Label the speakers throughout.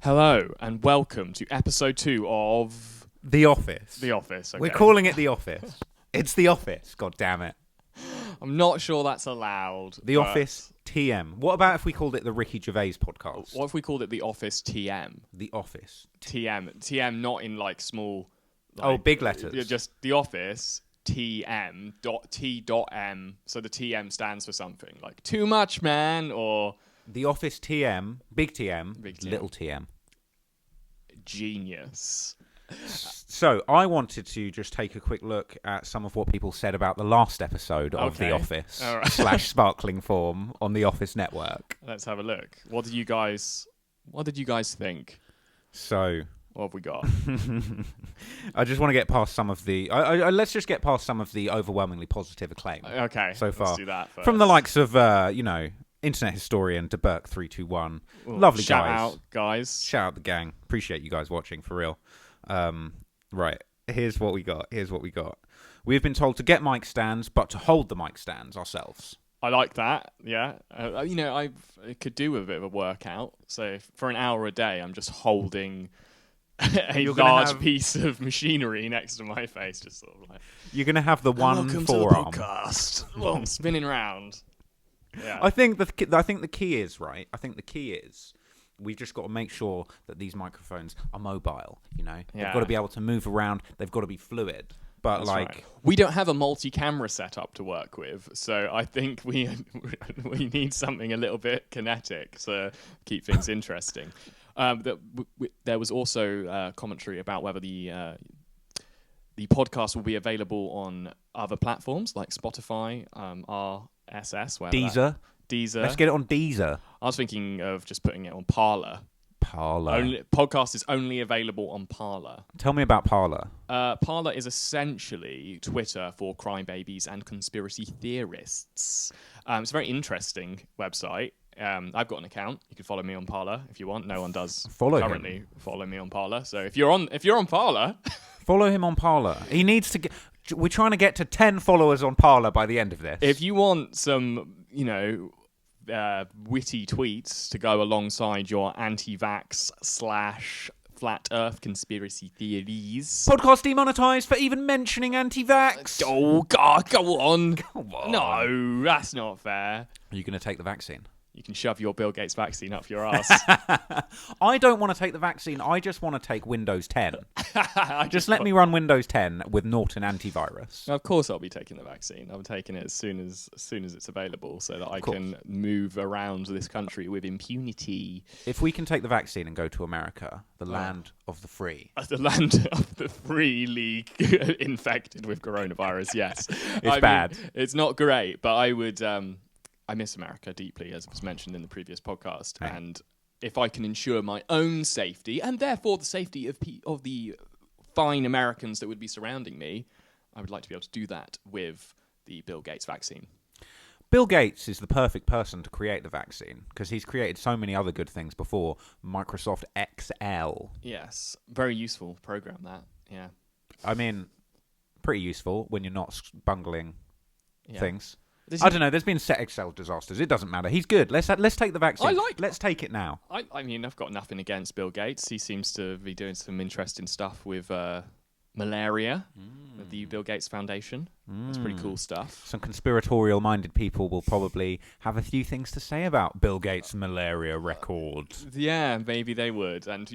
Speaker 1: Hello and welcome to episode 2 of
Speaker 2: The Office.
Speaker 1: The Office. Okay.
Speaker 2: We're calling it The Office. It's The Office. God damn it.
Speaker 1: I'm not sure that's allowed.
Speaker 2: The Office TM. What about if we called it the Ricky Gervais podcast?
Speaker 1: What if we called it The Office TM?
Speaker 2: The Office.
Speaker 1: TM not in like small. Like,
Speaker 2: big letters.
Speaker 1: Just The Office TM T.M. So the TM stands for something like too much, man, or
Speaker 2: The Office TM. Big TM.
Speaker 1: Big TM.
Speaker 2: Little TM.
Speaker 1: Genius.
Speaker 2: So I wanted to just take a quick look at some of what people said about the last episode of The Office / Sparkling Form on the Office Network.
Speaker 1: Let's have a look. What did you guys think?
Speaker 2: So
Speaker 1: what have we got?
Speaker 2: I just want to get past some of the. Let's just get past some of the overwhelmingly positive acclaim.
Speaker 1: Okay,
Speaker 2: so far
Speaker 1: let's do that first.
Speaker 2: From the likes of internet historian DeBurk321. Lovely guys.
Speaker 1: Shout out, guys.
Speaker 2: Shout out the gang. Appreciate you guys watching, for real. Right, here's what we got. We've been told to get mic stands, but to hold the mic stands ourselves.
Speaker 1: I like that, yeah. I could do with a bit of a workout. So for an hour a day, I'm just holding a large piece of machinery next to my face. Just sort of like...
Speaker 2: You're going to have the one
Speaker 1: welcome
Speaker 2: forearm.
Speaker 1: To the podcast. Well, spinning around. Yeah.
Speaker 2: I think the key is, right? I think the key is we've just got to make sure that these microphones are mobile,
Speaker 1: Yeah.
Speaker 2: They've got to be able to move around. They've got to be fluid. But
Speaker 1: That's
Speaker 2: like...
Speaker 1: right. We don't have a multi-camera setup to work with, so I think we need something a little bit kinetic to keep things interesting. There was also commentary about whether the podcast will be available on other platforms like Spotify, RSS, Deezer.
Speaker 2: Let's get it on Deezer.
Speaker 1: I was thinking of just putting it on Parler. Podcast is only available on Parler.
Speaker 2: Tell me about Parler.
Speaker 1: Parler is essentially Twitter for crime babies and conspiracy theorists. It's a very interesting website. I've got an account. You can follow me on Parler if you want. No one does currently follow me on Parler. So if you're on Parler,
Speaker 2: follow him on Parler. He needs to get. We're trying to get to 10 followers on Parler by the end of this.
Speaker 1: If you want some, witty tweets to go alongside your anti-vax / flat Earth conspiracy theories.
Speaker 2: Podcast demonetized for even mentioning anti-vax.
Speaker 1: Oh God, go on. No, that's not fair.
Speaker 2: Are you going to take the vaccine?
Speaker 1: You can shove your Bill Gates vaccine up your ass.
Speaker 2: I don't want to take the vaccine. I just want to take Windows 10. Just let me run Windows 10 with Norton antivirus.
Speaker 1: Of course, I'll be taking the vaccine. I'm taking it as soon as it's available, so that I can move around this country with impunity.
Speaker 2: If we can take the vaccine and go to America, the land of the free,
Speaker 1: the land of the free league infected with coronavirus. Yes,
Speaker 2: it's bad.
Speaker 1: It's not great, but I would. I miss America deeply, as was mentioned in the previous podcast, and if I can ensure my own safety and therefore the safety of the fine Americans that would be surrounding me, I would like to be able to do that with the Bill Gates vaccine.
Speaker 2: Bill Gates is the perfect person to create the vaccine because he's created so many other good things before. Microsoft Excel.
Speaker 1: Yes, very useful program that. Yeah,
Speaker 2: I mean, pretty useful when you're not bungling things. I don't know. There's been set Excel disasters. It doesn't matter. He's good. Let's take the vaccine. Let's take it now.
Speaker 1: I mean, I've got nothing against Bill Gates. He seems to be doing some interesting stuff with malaria, with the Bill Gates Foundation. That's pretty cool stuff.
Speaker 2: Some conspiratorial-minded people will probably have a few things to say about Bill Gates' malaria record.
Speaker 1: Yeah, maybe they would. And,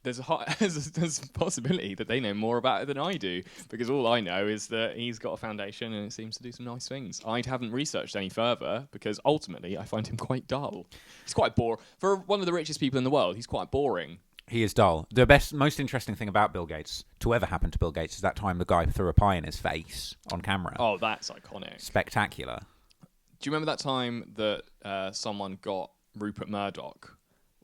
Speaker 1: there's a possibility that they know more about it than I do, because all I know is that he's got a foundation and it seems to do some nice things. I haven't researched any further because ultimately I find him quite dull. He's quite boring. For one of the richest people in the world, he's quite boring.
Speaker 2: He is dull. The most interesting thing about Bill Gates, to ever happen to Bill Gates, is that time the guy threw a pie in his face on camera.
Speaker 1: Oh, that's iconic.
Speaker 2: Spectacular.
Speaker 1: Do you remember that time that someone got Rupert Murdoch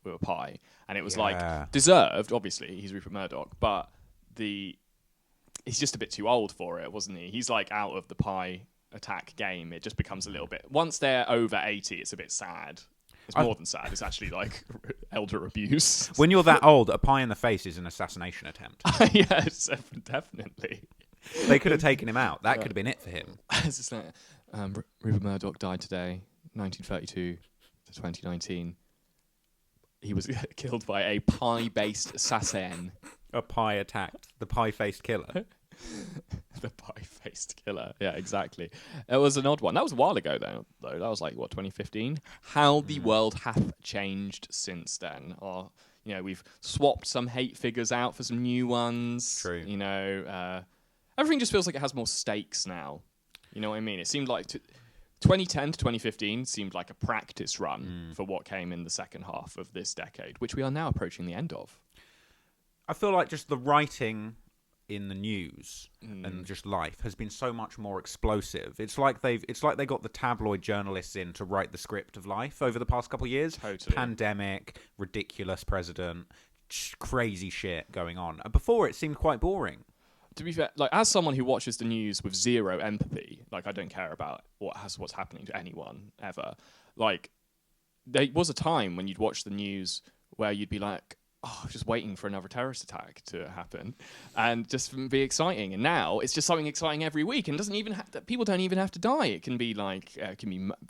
Speaker 1: with a pie, and it was like deserved? Obviously, he's Rupert Murdoch, but he's just a bit too old for it, wasn't he? He's like out of the pie attack game. It just becomes a little bit. Once they're over 80, it's a bit sad. It's more than sad. It's actually like elder abuse.
Speaker 2: When you're that old, a pie in the face is an assassination attempt.
Speaker 1: Yes, definitely.
Speaker 2: They could have taken him out. That could have been it for him.
Speaker 1: It's just like, Rupert Murdoch died today, 1932 to 2019. he was killed by a pie-based assassin.
Speaker 2: A pie attacked the pie-faced killer.
Speaker 1: The pie-faced killer. Yeah, exactly. It was an odd one. That was a while ago, though. That was like, 2015? How the world hath changed since then. We've swapped some hate figures out for some new ones.
Speaker 2: True.
Speaker 1: Everything just feels like it has more stakes now. You know what I mean? It seemed like 2010 to 2015 seemed like a practice run for what came in the second half of this decade, which we are now approaching the end of.
Speaker 2: I feel like just the writing in the news and just life has been so much more explosive. It's like they got the tabloid journalists in to write the script of life over the past couple of years.
Speaker 1: Totally.
Speaker 2: Pandemic, ridiculous president, crazy shit going on. Before it seemed quite boring.
Speaker 1: To be fair, like as someone who watches the news with zero empathy, like I don't care about what's happening to anyone ever. Like there was a time when you'd watch the news where you'd be like, just waiting for another terrorist attack to happen, and just be exciting. And now it's just something exciting every week, and doesn't even people don't even have to die. It can be like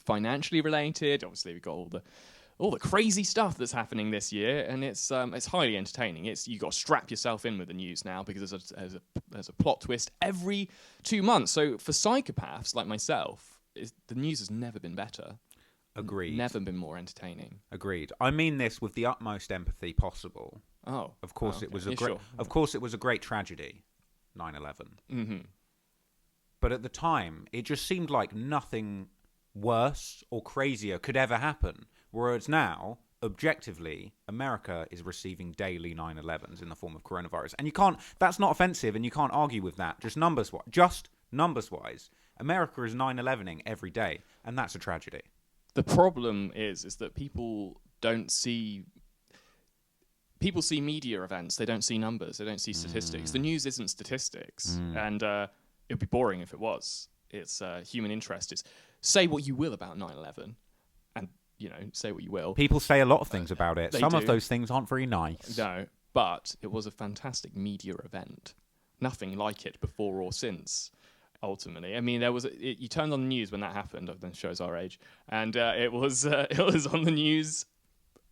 Speaker 1: financially related. Obviously, we've got all the crazy stuff that's happening this year, and it's highly entertaining. You got to strap yourself in with the news now because there's a plot twist every 2 months. So for psychopaths like myself, the news has never been better.
Speaker 2: Agreed.
Speaker 1: Never been more entertaining.
Speaker 2: Agreed. I mean this with the utmost empathy possible.
Speaker 1: Oh,
Speaker 2: of course
Speaker 1: okay.
Speaker 2: It was Of course, it was a great tragedy, 9/11.
Speaker 1: Mm-hmm.
Speaker 2: But at the time, it just seemed like nothing worse or crazier could ever happen. Whereas now, objectively, America is receiving daily 9/11s in the form of coronavirus, and that's not offensive, and you can't argue with that. Just numbers wise, America is 9/11ing every day, and that's a tragedy.
Speaker 1: The problem is that people see media events. They don't see numbers. They don't see statistics. The news isn't statistics, and it would be boring if it was. It's human interest. It's say what you will about 9/11, and say what you will.
Speaker 2: People say a lot of things about it. Some of those things aren't very nice.
Speaker 1: No, but it was a fantastic media event. Nothing like it before or since. Ultimately, I mean, you turned on the news when that happened. That shows our age, and it was on the news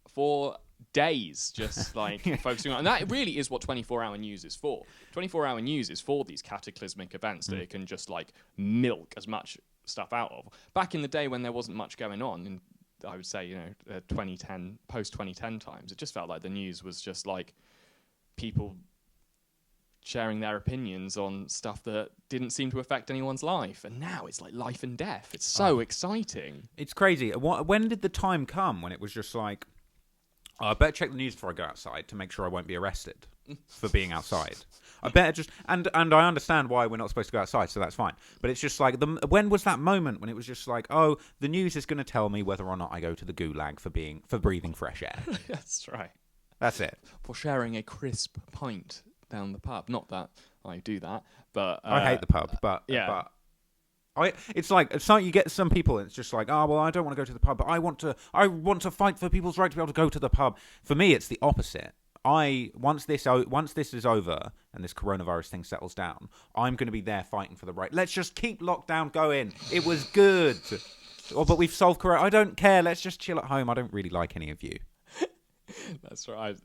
Speaker 1: for days, just like focusing on. And that really is what 24-hour news is for. 24-hour news is for these cataclysmic events that it can just like milk as much stuff out of. Back in the day when there wasn't much going on, and I would say 2010, post 2010 times, it just felt like the news was just like people sharing their opinions on stuff that didn't seem to affect anyone's life. And now it's like life and death. It's so exciting.
Speaker 2: It's crazy. When did the time come when it was just like, I better check the news before I go outside to make sure I won't be arrested for being outside. I better just... And I understand why we're not supposed to go outside, so that's fine. But it's just like, when was that moment when it was just like, the news is going to tell me whether or not I go to the gulag for breathing fresh air.
Speaker 1: That's right.
Speaker 2: That's it.
Speaker 1: For sharing a crisp pint down the pub. Not that I do that, but
Speaker 2: I hate the pub. But
Speaker 1: yeah,
Speaker 2: it's like you get some people. It's just like, I don't want to go to the pub, but I want to fight for people's right to be able to go to the pub. For me, it's the opposite. Once this is over and this coronavirus thing settles down, I'm going to be there fighting for the right. Let's just keep lockdown going. It was good. But we've solved corona. I don't care. Let's just chill at home. I don't really like any of you.
Speaker 1: That's right.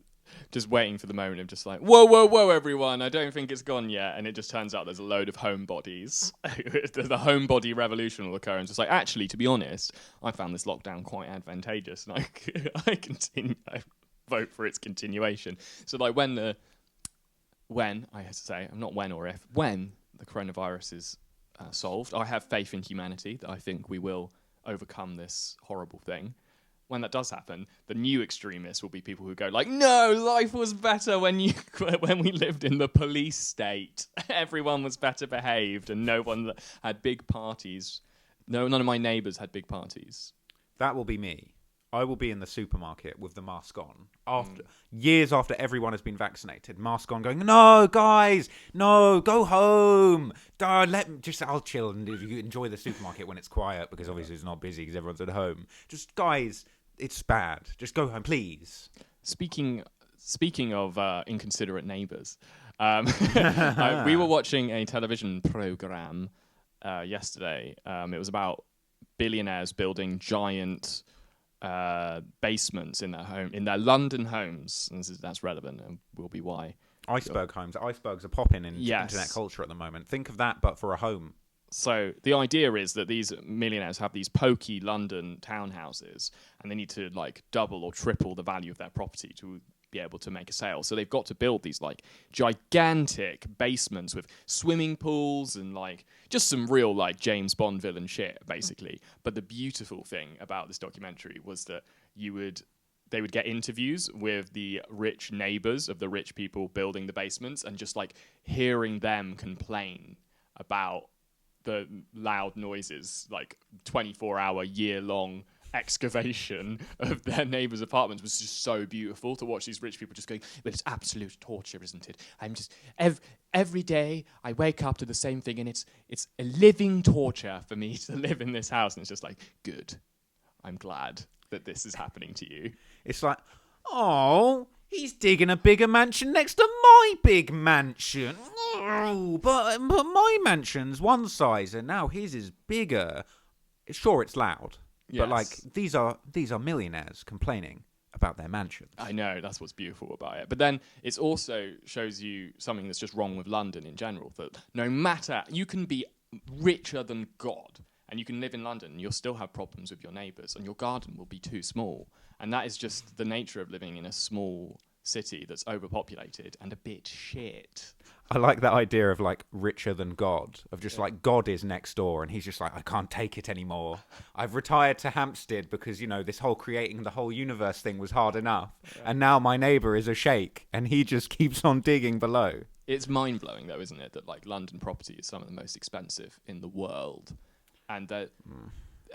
Speaker 1: Just waiting for the moment of just like, whoa, everyone, I don't think it's gone yet. And it just turns out there's a load of homebodies. The homebody revolution will occur. And just like, actually, to be honest, I found this lockdown quite advantageous. And I vote for its continuation. So like when the coronavirus is solved, I have faith in humanity that I think we will overcome this horrible thing. When that does happen, the new extremists will be people who go like, no, life was better when we lived in the police state. Everyone was better behaved and no one had big parties. None of my neighbours had big parties.
Speaker 2: That will be me. I will be in the supermarket with the mask on years after everyone has been vaccinated. Mask on, going, no, guys, no, go home. I'll chill and you enjoy the supermarket when it's quiet because obviously it's not busy because everyone's at home. Just guys, it's bad. Just go home, please.
Speaker 1: Speaking of inconsiderate neighbours, we were watching a television program yesterday. It was about billionaires building giant basements in their London homes. And that's relevant and will be why.
Speaker 2: Iceberg homes. Icebergs are popping in internet culture at the moment. Think of that, but for a home.
Speaker 1: So the idea is that these millionaires have these pokey London townhouses, and they need to like double or triple the value of their property to be able to make a sale. So they've got to build these like gigantic basements with swimming pools and like just some real like James Bond villain shit, basically. But the beautiful thing about this documentary was that they would get interviews with the rich neighbors of the rich people building the basements, and just like hearing them complain about the loud noises, like 24-hour, year-long excavation of their neighbours' apartments was just so beautiful to watch these rich people just going, well, it's absolute torture, isn't it? I'm just, every day I wake up to the same thing, and it's a living torture for me to live in this house. And it's just like, good. I'm glad that this is happening to you.
Speaker 2: It's like, oh, he's digging a bigger mansion next to my big mansion. Oh, but my mansion's one size, and now his is bigger. Sure, it's loud, but like these are millionaires complaining about their mansions.
Speaker 1: I know, that's what's beautiful about it. But then it also shows you something that's just wrong with London in general. That no matter, you can be richer than God, and you can live in London, and you'll still have problems with your neighbours, and your garden will be too small. And that is just the nature of living in a small city that's overpopulated and a bit shit.
Speaker 2: I like that idea of like richer than God, of just like God is next door and he's just like, I can't take it anymore. I've retired to Hampstead because, you know, this whole creating the whole universe thing was hard enough. Yeah. And now my neighbour is a sheikh and he just keeps on digging below.
Speaker 1: It's mind-blowing though, isn't it, that like London property is some of the most expensive in the world. And that...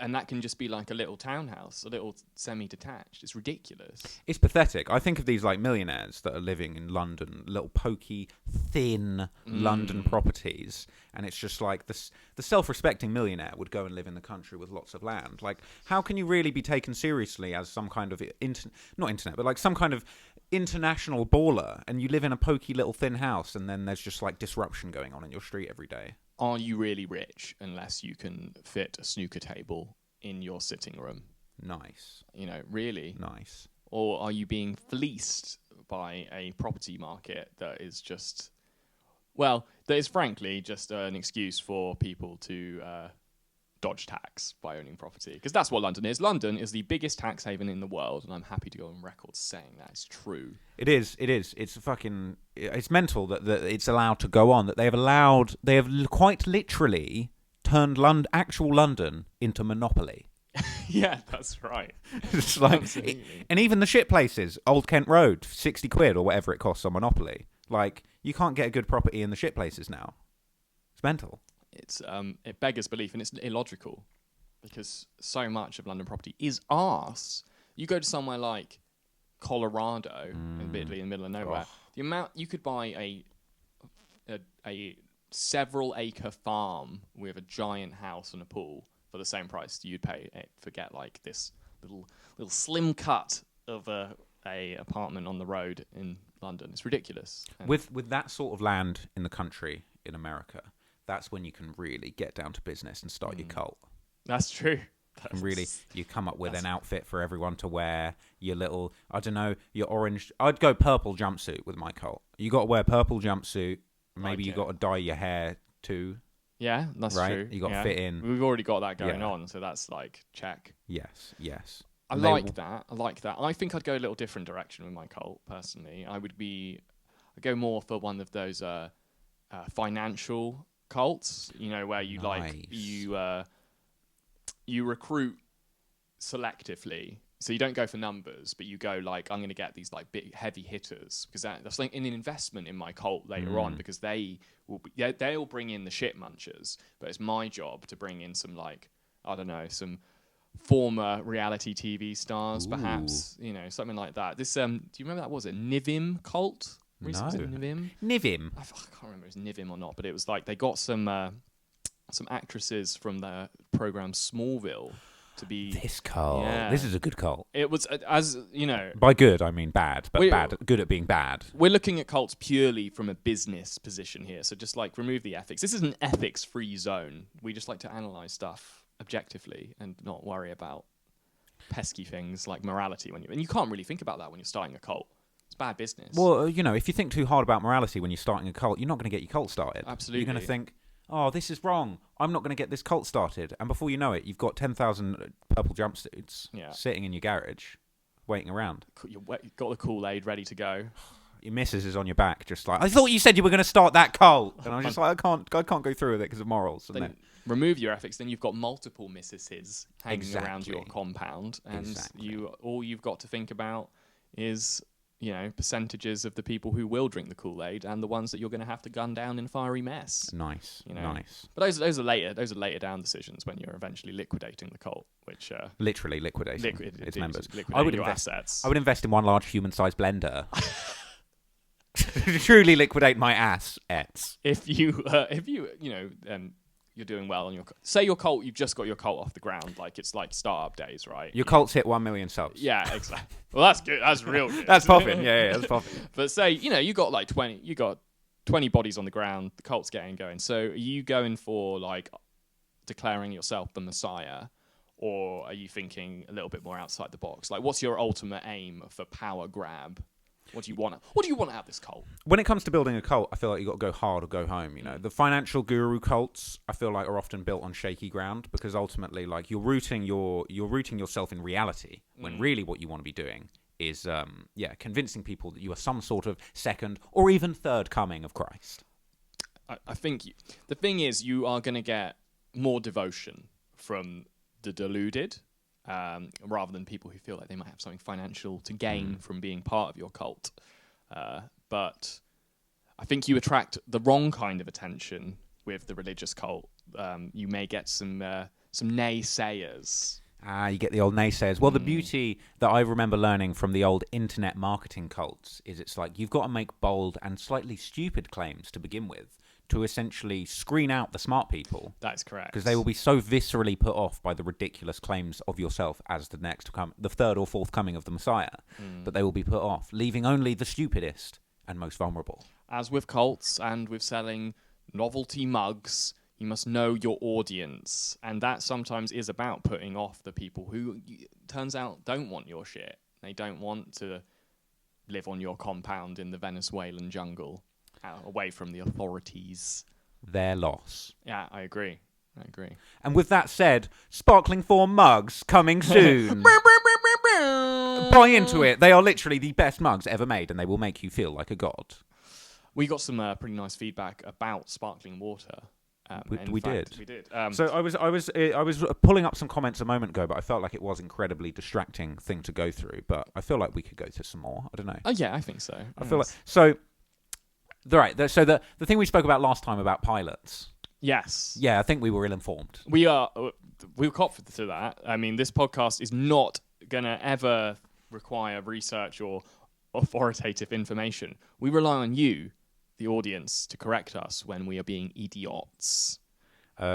Speaker 1: And that can just be like a little townhouse, a little semi-detached. It's ridiculous.
Speaker 2: It's pathetic. I think of these like millionaires that are living in London, little pokey, thin London properties, and it's just like the self-respecting millionaire would go and live in the country with lots of land. Like, how can you really be taken seriously as some kind of not internet, but like some kind of international baller, and you live in a pokey little thin house, and then there's just like disruption going on in your street every day?
Speaker 1: Are you really rich unless you can fit a snooker table in your sitting room?
Speaker 2: Nice.
Speaker 1: You know, really?
Speaker 2: Nice.
Speaker 1: Or are you being fleeced by a property market that is just, well, that is frankly just an excuse for people to dodge tax by owning property? Because that's what London is. London is the biggest tax haven in the world, and I'm happy to go on record saying that is true.
Speaker 2: It is. It's mental that it's allowed to go on, that they have quite literally turned actual London into monopoly.
Speaker 1: Yeah, that's right.
Speaker 2: It's like, and even the shit places, Old Kent Road, 60 quid or whatever it costs on Monopoly. Like, you can't get a good property in the shit places now. It's mental.
Speaker 1: It beggars belief, and it's illogical because so much of London property is arse. You go to somewhere like Colorado, admittedly in the middle of nowhere, the amount you could buy a several acre farm with a giant house and a pool for the same price you'd pay for get like this little slim cut of a apartment on the road in London. It's ridiculous. And
Speaker 2: with that sort of land in the country in America, that's when you can really get down to business and start your cult.
Speaker 1: That's true.
Speaker 2: And really, you come up with an outfit for everyone to wear, your little, I don't know, your orange... I'd go purple jumpsuit with my cult. You got to wear purple jumpsuit. Maybe you got to dye your hair too.
Speaker 1: Yeah, that's true.
Speaker 2: You got to fit in.
Speaker 1: We've already got that going on, so that's like, check.
Speaker 2: Yes.
Speaker 1: I like that. I think I'd go a little different direction with my cult, personally. I'd go more for one of those financial cults, you know, where you you recruit selectively. So you don't go for numbers, but you go like, I'm going to get these like big heavy hitters, because that's like an investment in my cult later on, because they'll bring in the shit munchers, but it's my job to bring in some like, I don't know, some former reality TV stars, perhaps, you know, something like that. This do you remember that? Was it Nivim cult?
Speaker 2: No.
Speaker 1: Was it Nivim?
Speaker 2: I
Speaker 1: can't remember if it was Nivim or not, but it was like they got some actresses from the program Smallville to be
Speaker 2: this cult. Yeah. This is a good cult.
Speaker 1: It was, as you know,
Speaker 2: by good I mean bad, but good at being bad.
Speaker 1: We're looking at cults purely from a business position here, so just like remove the ethics. This is an ethics-free zone. We just like to analyze stuff objectively and not worry about pesky things like morality and you can't really think about that when you're starting a cult. It's bad business.
Speaker 2: Well, if you think too hard about morality when you're starting a cult, you're not going to get your cult started.
Speaker 1: Absolutely.
Speaker 2: You're going to think, oh, this is wrong. I'm not going to get this cult started. And before you know it, you've got 10,000 purple jumpsuits sitting in your garage, waiting around.
Speaker 1: You've got the Kool-Aid ready to go.
Speaker 2: Your missus is on your back, just like, I thought you said you were going to start that cult. And I'm just like, I can't go through with it because of morals. And
Speaker 1: then remove your ethics, then you've got multiple missuses hanging around your compound. And all you've got to think about is... percentages of the people who will drink the Kool-Aid and the ones that you're going to have to gun down in fiery mess.
Speaker 2: Nice.
Speaker 1: But those are later down decisions when you're eventually liquidating the cult, which
Speaker 2: literally liquidating its members.
Speaker 1: I would invest assets.
Speaker 2: I would invest in one large human-sized blender. To truly liquidate my assets.
Speaker 1: If you you're doing well on your cult, you've just got your cult off the ground, like it's like startup days, right?
Speaker 2: Your cult's hit 1 million subs.
Speaker 1: Yeah, exactly. Well, that's good. That's real good.
Speaker 2: That's popping. Yeah, that's popping.
Speaker 1: But say, you got like 20 bodies on the ground, the cult's getting going. So are you going for like declaring yourself the Messiah, or are you thinking a little bit more outside the box? Like, what's your ultimate aim for power grab? What do you want out of this cult?
Speaker 2: When it comes to building a cult, I feel like you got to go hard or go home. The financial guru cults, I feel like, are often built on shaky ground because ultimately, like, you're rooting yourself in reality when really what you want to be doing is, convincing people that you are some sort of second or even third coming of Christ.
Speaker 1: I think the thing is, you are going to get more devotion from the deluded. Rather than people who feel like they might have something financial to gain from being part of your cult. But I think you attract the wrong kind of attention with the religious cult. You may get some naysayers.
Speaker 2: You get the old naysayers. Well, the beauty that I remember learning from the old internet marketing cults is it's like you've got to make bold and slightly stupid claims to begin with to essentially screen out the smart people.
Speaker 1: That's correct.
Speaker 2: Because they will be so viscerally put off by the ridiculous claims of yourself as the third or fourth coming of the Messiah, that they will be put off, leaving only the stupidest and most vulnerable. As
Speaker 1: with cults and with selling novelty mugs, you must know your audience. And that sometimes is about putting off the people who, turns out, don't want your shit. They don't want to live on your compound in the Venezuelan jungle. Away from the authorities.
Speaker 2: Their loss.
Speaker 1: Yeah, I agree.
Speaker 2: And with that said, Sparkling Form mugs coming soon. Buy into it. They are literally the best mugs ever made, and they will make you feel like a god.
Speaker 1: We got some pretty nice feedback about sparkling water.
Speaker 2: We did.
Speaker 1: So
Speaker 2: I was pulling up some comments a moment ago, but I felt like it was incredibly distracting thing to go through. But I feel like we could go to some more. I don't know.
Speaker 1: Oh yeah, I think so.
Speaker 2: I feel like so. Right. So the thing we spoke about last time about pilots.
Speaker 1: Yes.
Speaker 2: Yeah, I think we were ill-informed.
Speaker 1: We'll cop to that. I mean, this podcast is not going to ever require research or authoritative information. We rely on you, the audience, to correct us when we are being idiots.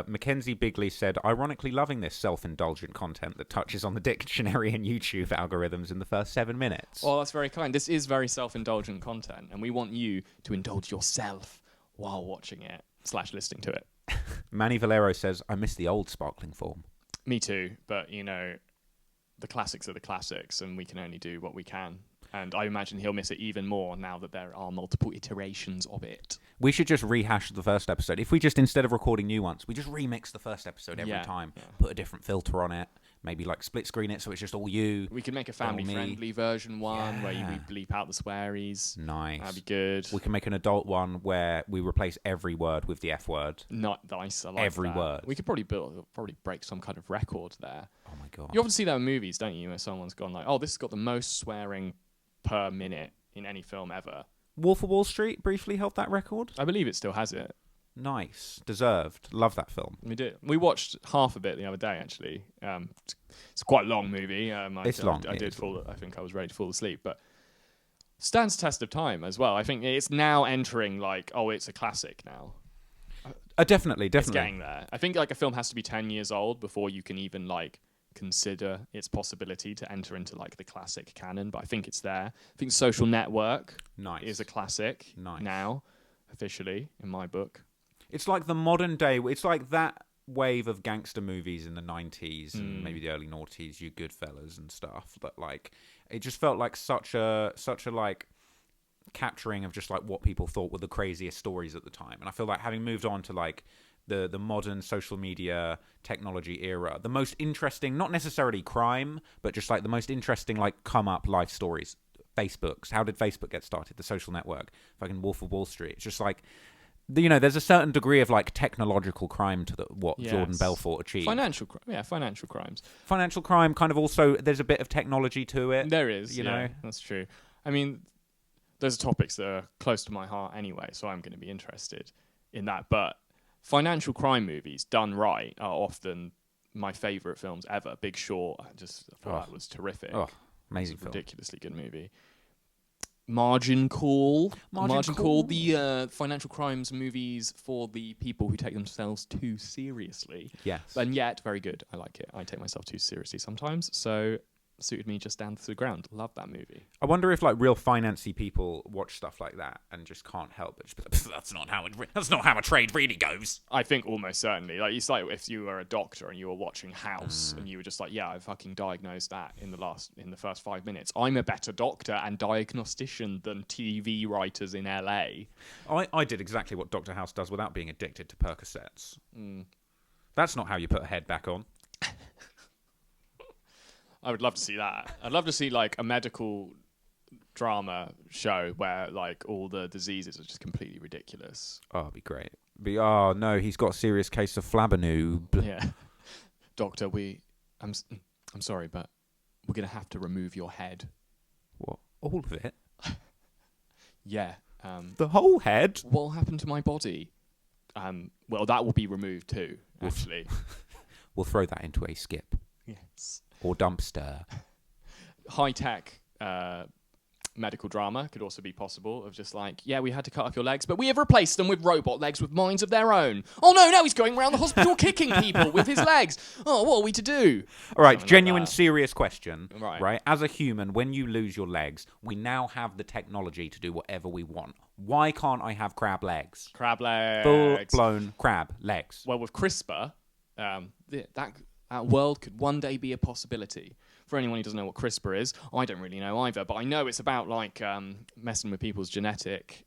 Speaker 2: Mackenzie Bigley said, ironically loving this self-indulgent content that touches on the dictionary and YouTube algorithms in the first 7 minutes.
Speaker 1: Well, that's very kind. This is very self-indulgent content, and we want you to indulge yourself while watching it / listening to it.
Speaker 2: Manny Valero says, I miss the old Sparkling Form.
Speaker 1: Me too, but, the classics are the classics, and we can only do what we can. And I imagine he'll miss it even more now that there are multiple iterations of it.
Speaker 2: We should just rehash the first episode. If we just, instead of recording new ones, we just remix the first episode every time. Yeah. Put a different filter on it. Maybe like split screen it so it's just all you.
Speaker 1: We could make a family-friendly version one where we bleep out the swearies.
Speaker 2: Nice.
Speaker 1: That'd be good.
Speaker 2: We can make an adult one where we replace every word with the F word.
Speaker 1: Not nice. I like
Speaker 2: every
Speaker 1: that.
Speaker 2: word.
Speaker 1: We could probably break some kind of record there.
Speaker 2: Oh my god.
Speaker 1: You often see that in movies, don't you? Where someone's gone like, oh, this has got the most swearing per minute in any film ever.
Speaker 2: Wolf of Wall Street briefly held that record.
Speaker 1: I believe it still has it.
Speaker 2: Nice. Deserved. Love that film.
Speaker 1: We did. We watched half of it the other day, actually. It's quite a long movie.
Speaker 2: It's long.
Speaker 1: I think I was ready to fall asleep, but stands test of time as well. I think it's now entering it's a classic now.
Speaker 2: Definitely.
Speaker 1: It's getting there. I think a film has to be 10 years old before you can even consider its possibility to enter into the classic canon, but I think it's there. I think Social Network is a classic now, officially, in my book.
Speaker 2: It's like the modern day, it's like that wave of gangster movies in the 90s and maybe the early noughties, you Goodfellas and stuff, but like it just felt like such a like capturing of just like what people thought were the craziest stories at the time. And I feel like having moved on to like the modern social media technology era, the most interesting, not necessarily crime, but just like the most interesting like come up life stories. Facebook's, how did Facebook get started? The social network, fucking Wolf of Wall Street. It's just like, you know, there's a certain degree of like technological crime to what Jordan Belfort achieved.
Speaker 1: Financial crimes.
Speaker 2: Financial crime kind of also, there's a bit of technology to it.
Speaker 1: There is,
Speaker 2: you know,
Speaker 1: that's true. I mean, those are topics that are close to my heart anyway, so I'm going to be interested in that. But financial crime movies done right are often my favourite films ever. Big Short, I thought that was terrific.
Speaker 2: Oh, amazing film.
Speaker 1: Ridiculously good movie. Margin Call, the financial crimes movies for the people who take themselves too seriously.
Speaker 2: Yes.
Speaker 1: And yet, very good. I like it. I take myself too seriously sometimes, so suited me just down to the ground. Love that movie.
Speaker 2: I wonder if like real financy people watch stuff like that and just can't help but just be like, that's not how a trade really goes.
Speaker 1: I think almost certainly. Like it's like if you were a doctor and you were watching House and you were just like, yeah, I fucking diagnosed that in the first 5 minutes. I'm a better doctor and diagnostician than TV writers in LA.
Speaker 2: I did exactly what Dr. House does without being addicted to Percocets. That's not how you put a head back on.
Speaker 1: I would love to see that. I'd love to see like a medical drama show where like all the diseases are just completely ridiculous.
Speaker 2: Oh, it'd be great. Oh no, he's got a serious case of flabonoob.
Speaker 1: Yeah, doctor, I'm sorry, but we're gonna have to remove your head.
Speaker 2: What? All of it?
Speaker 1: Yeah.
Speaker 2: The whole head?
Speaker 1: What will happen to my body? Well, that will be removed too. Actually,
Speaker 2: we'll throw that into a skip.
Speaker 1: Yes.
Speaker 2: Or dumpster.
Speaker 1: High-tech medical drama could also be possible of just like, yeah, we had to cut off your legs, but we have replaced them with robot legs with minds of their own. Oh no, now he's going around the hospital kicking people with his legs. Oh, what are we to do?
Speaker 2: All right, genuine, serious question.
Speaker 1: Right.
Speaker 2: As a human, when you lose your legs, we now have the technology to do whatever we want. Why can't I have crab legs?
Speaker 1: Crab legs.
Speaker 2: Full-blown crab legs.
Speaker 1: Well, with CRISPR, that world could one day be a possibility. For anyone who doesn't know what CRISPR is, I don't really know either, but I know it's about like messing with people's genetic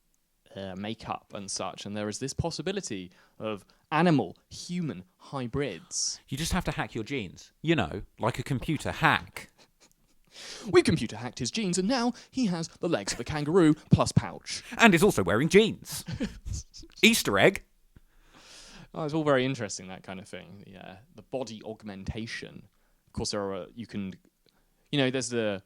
Speaker 1: makeup and such, and there is this possibility of animal-human hybrids.
Speaker 2: You just have to hack your genes. You know, like a computer hack.
Speaker 1: We computer hacked his genes, and now he has the legs of a kangaroo plus pouch.
Speaker 2: And is also wearing jeans. Easter egg.
Speaker 1: Oh, it's all very interesting, that kind of thing. Yeah, the body augmentation. Of course, there's the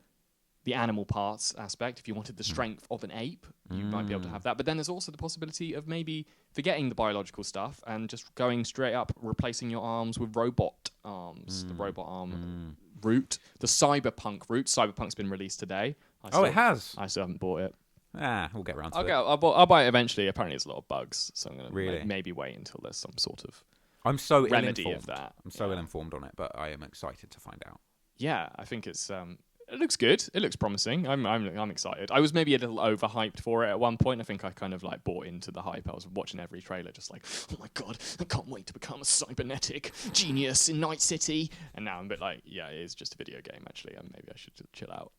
Speaker 1: animal parts aspect. If you wanted the strength of an ape, you might be able to have that. But then there's also the possibility of maybe forgetting the biological stuff and just going straight up, replacing your arms with robot arms. The robot arm route, the cyberpunk route. Cyberpunk's been released today.
Speaker 2: It has?
Speaker 1: I still haven't bought it.
Speaker 2: We'll get around to it.
Speaker 1: I'll buy it eventually. Apparently, there's a lot of bugs, so I'm going to maybe wait until there's some sort of remedy of that.
Speaker 2: I'm so ill-informed on it, but I am excited to find out.
Speaker 1: Yeah, I think it looks good. It looks promising. I'm excited. I was maybe a little overhyped for it at one point. I think I kind of like bought into the hype. I was watching every trailer, just like, oh my god, I can't wait to become a cybernetic genius in Night City. And now I'm a bit like, yeah, it is just a video game actually, and maybe I should chill out.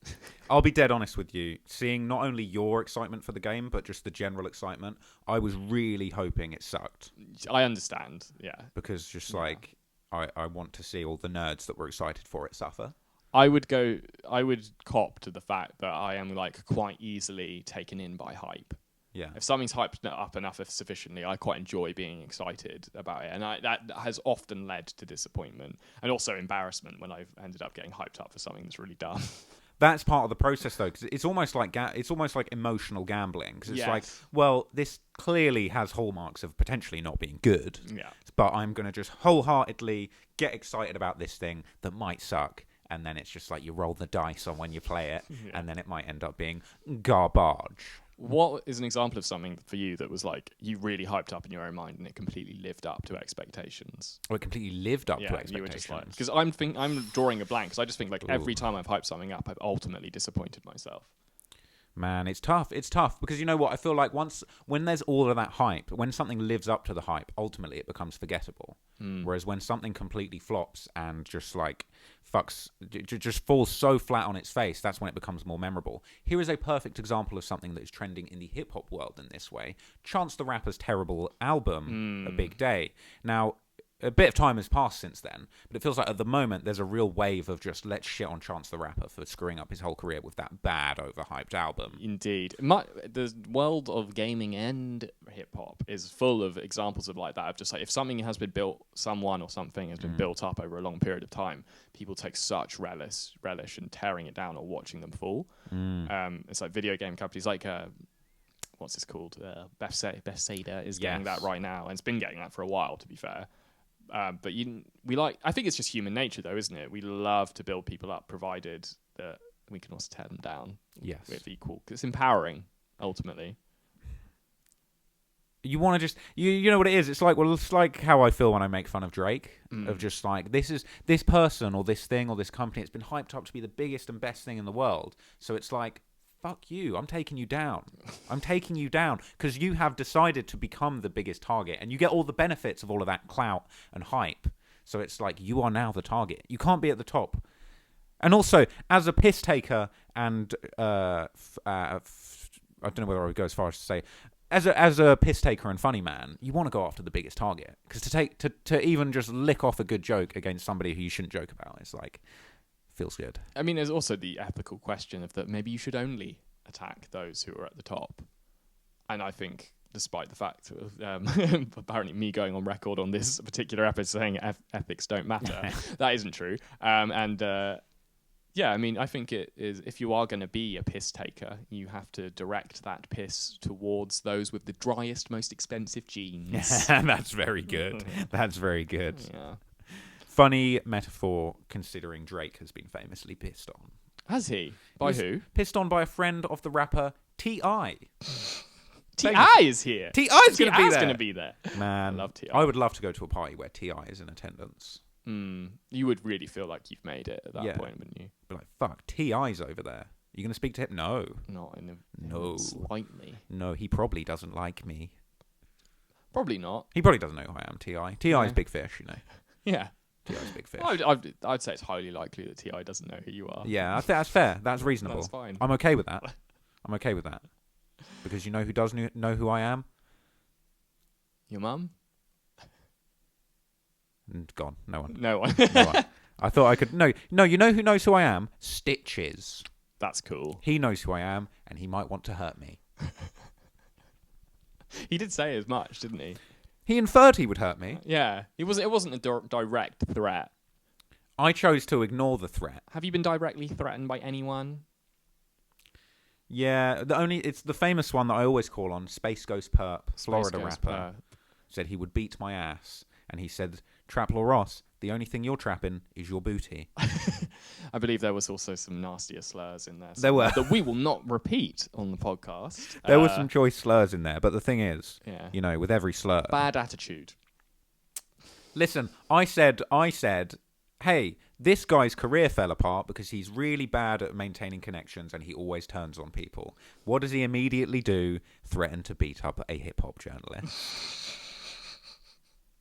Speaker 2: I'll be dead honest with you. Seeing not only your excitement for the game, but just the general excitement, I was really hoping it sucked.
Speaker 1: I understand, yeah,
Speaker 2: because just like I want to see all the nerds that were excited for it suffer.
Speaker 1: I would cop to the fact that I am like quite easily taken in by hype.
Speaker 2: Yeah.
Speaker 1: If something's hyped up enough sufficiently, I quite enjoy being excited about it. And that has often led to disappointment and also embarrassment when I've ended up getting hyped up for something that's really dumb.
Speaker 2: That's part of the process, though, because it's almost like emotional gambling. Because it's like, well, this clearly has hallmarks of potentially not being good.
Speaker 1: Yeah.
Speaker 2: But I'm going to just wholeheartedly get excited about this thing that might suck. And then it's just like you roll the dice on when you play it, and then it might end up being garbage.
Speaker 1: What is an example of something for you that was like you really hyped up in your own mind and it completely lived up to expectations?
Speaker 2: Or it completely lived up to expectations. You were just like,
Speaker 1: because I'm drawing a blank because I just think like every time I've hyped something up, I've ultimately disappointed myself.
Speaker 2: Man, it's tough. It's tough because you know what? I feel like when there's all of that hype, when something lives up to the hype, ultimately it becomes forgettable. Whereas when something completely flops and just like just falls so flat on its face, that's when it becomes more memorable. Here is a perfect example of something that is trending in the hip hop world in this way. Chance the Rapper's terrible album, A Big Day. Now, a bit of time has passed since then, but it feels like at the moment there's a real wave of just let's shit on Chance the Rapper for screwing up his whole career with that bad, overhyped album.
Speaker 1: Indeed. The world of gaming and hip-hop is full of examples of like that, of just like if something has been built, someone or something has been built up over a long period of time, people take such relish in tearing it down or watching them fall. It's like video game companies like... what's this called? Bethesda is getting that right now, and it's been getting that for a while, to be fair. But I think it's just human nature, though, isn't it? We love to build people up, provided that we can also tear them down.
Speaker 2: Yes,
Speaker 1: with equal. Cause it's empowering, ultimately.
Speaker 2: You want to just you know what it is. It's like how I feel when I make fun of Drake, of just like this person or this thing or this company. It's been hyped up to be the biggest and best thing in the world. So it's like, fuck you, I'm taking you down. I'm taking you down because you have decided to become the biggest target and you get all the benefits of all of that clout and hype. So it's like you are now the target. You can't be at the top. And also, as a piss taker and I don't know whether I would go as far as to say, as a piss taker and funny man, you want to go after the biggest target because to even just lick off a good joke against somebody who you shouldn't joke about is like... feels good. I
Speaker 1: mean, there's also the ethical question of that maybe you should only attack those who are at the top. And I think, despite the fact of apparently me going on record on this particular episode saying ethics don't matter, that isn't true. I mean, I think it is, if you are going to be a piss taker, you have to direct that piss towards those with the driest, most expensive genes.
Speaker 2: That's very good. That's very good.
Speaker 1: Yeah.
Speaker 2: Funny metaphor, considering Drake has been famously pissed on.
Speaker 1: Has he? By who?
Speaker 2: Pissed on by a friend of the rapper T.I.
Speaker 1: T.I. is here.
Speaker 2: T.I.'s going to be there.
Speaker 1: Going to be there.
Speaker 2: Man,
Speaker 1: I love T.I.
Speaker 2: I would love to go to a party where T.I. is in attendance.
Speaker 1: You would really feel like you've made it at that point, wouldn't you?
Speaker 2: Be like, fuck, T.I.'s over there. Are you going to speak to him? No.
Speaker 1: Not slightly.
Speaker 2: No, he probably doesn't like me.
Speaker 1: Probably not.
Speaker 2: He probably doesn't know who I am, T.I. T.I.'s big fish, you know.
Speaker 1: Yeah.
Speaker 2: T.I.'s big fish.
Speaker 1: I'd say it's highly likely that T.I. doesn't know who you are.
Speaker 2: Yeah, I think that's fair. That's reasonable.
Speaker 1: That's fine.
Speaker 2: I'm okay with that. I'm okay with that. Because you know who does know who I am?
Speaker 1: Your mum?
Speaker 2: Gone. No one.
Speaker 1: No one.
Speaker 2: No one. I thought I could... No, you know who knows who I am? Stitches.
Speaker 1: That's cool.
Speaker 2: He knows who I am, and he might want to hurt me.
Speaker 1: He did say as much, didn't he?
Speaker 2: He inferred he would hurt me.
Speaker 1: Yeah. It wasn't a direct threat.
Speaker 2: I chose to ignore the threat.
Speaker 1: Have you been directly threatened by anyone?
Speaker 2: Yeah, it's the famous one that I always call on, Space Ghost Perp, Florida rapper. Said he would beat my ass. And he said, Trap Law Ross, the only thing you're trapping is your booty.
Speaker 1: I believe there was also some nastier slurs in there.
Speaker 2: There were.
Speaker 1: That we will not repeat on the podcast.
Speaker 2: There were some choice slurs in there, but the thing is,
Speaker 1: yeah.
Speaker 2: you know, with every slur...
Speaker 1: Bad attitude.
Speaker 2: Listen, I said, hey, this guy's career fell apart because he's really bad at maintaining connections and he always turns on people. What does he immediately do? Threaten to beat up a hip-hop journalist.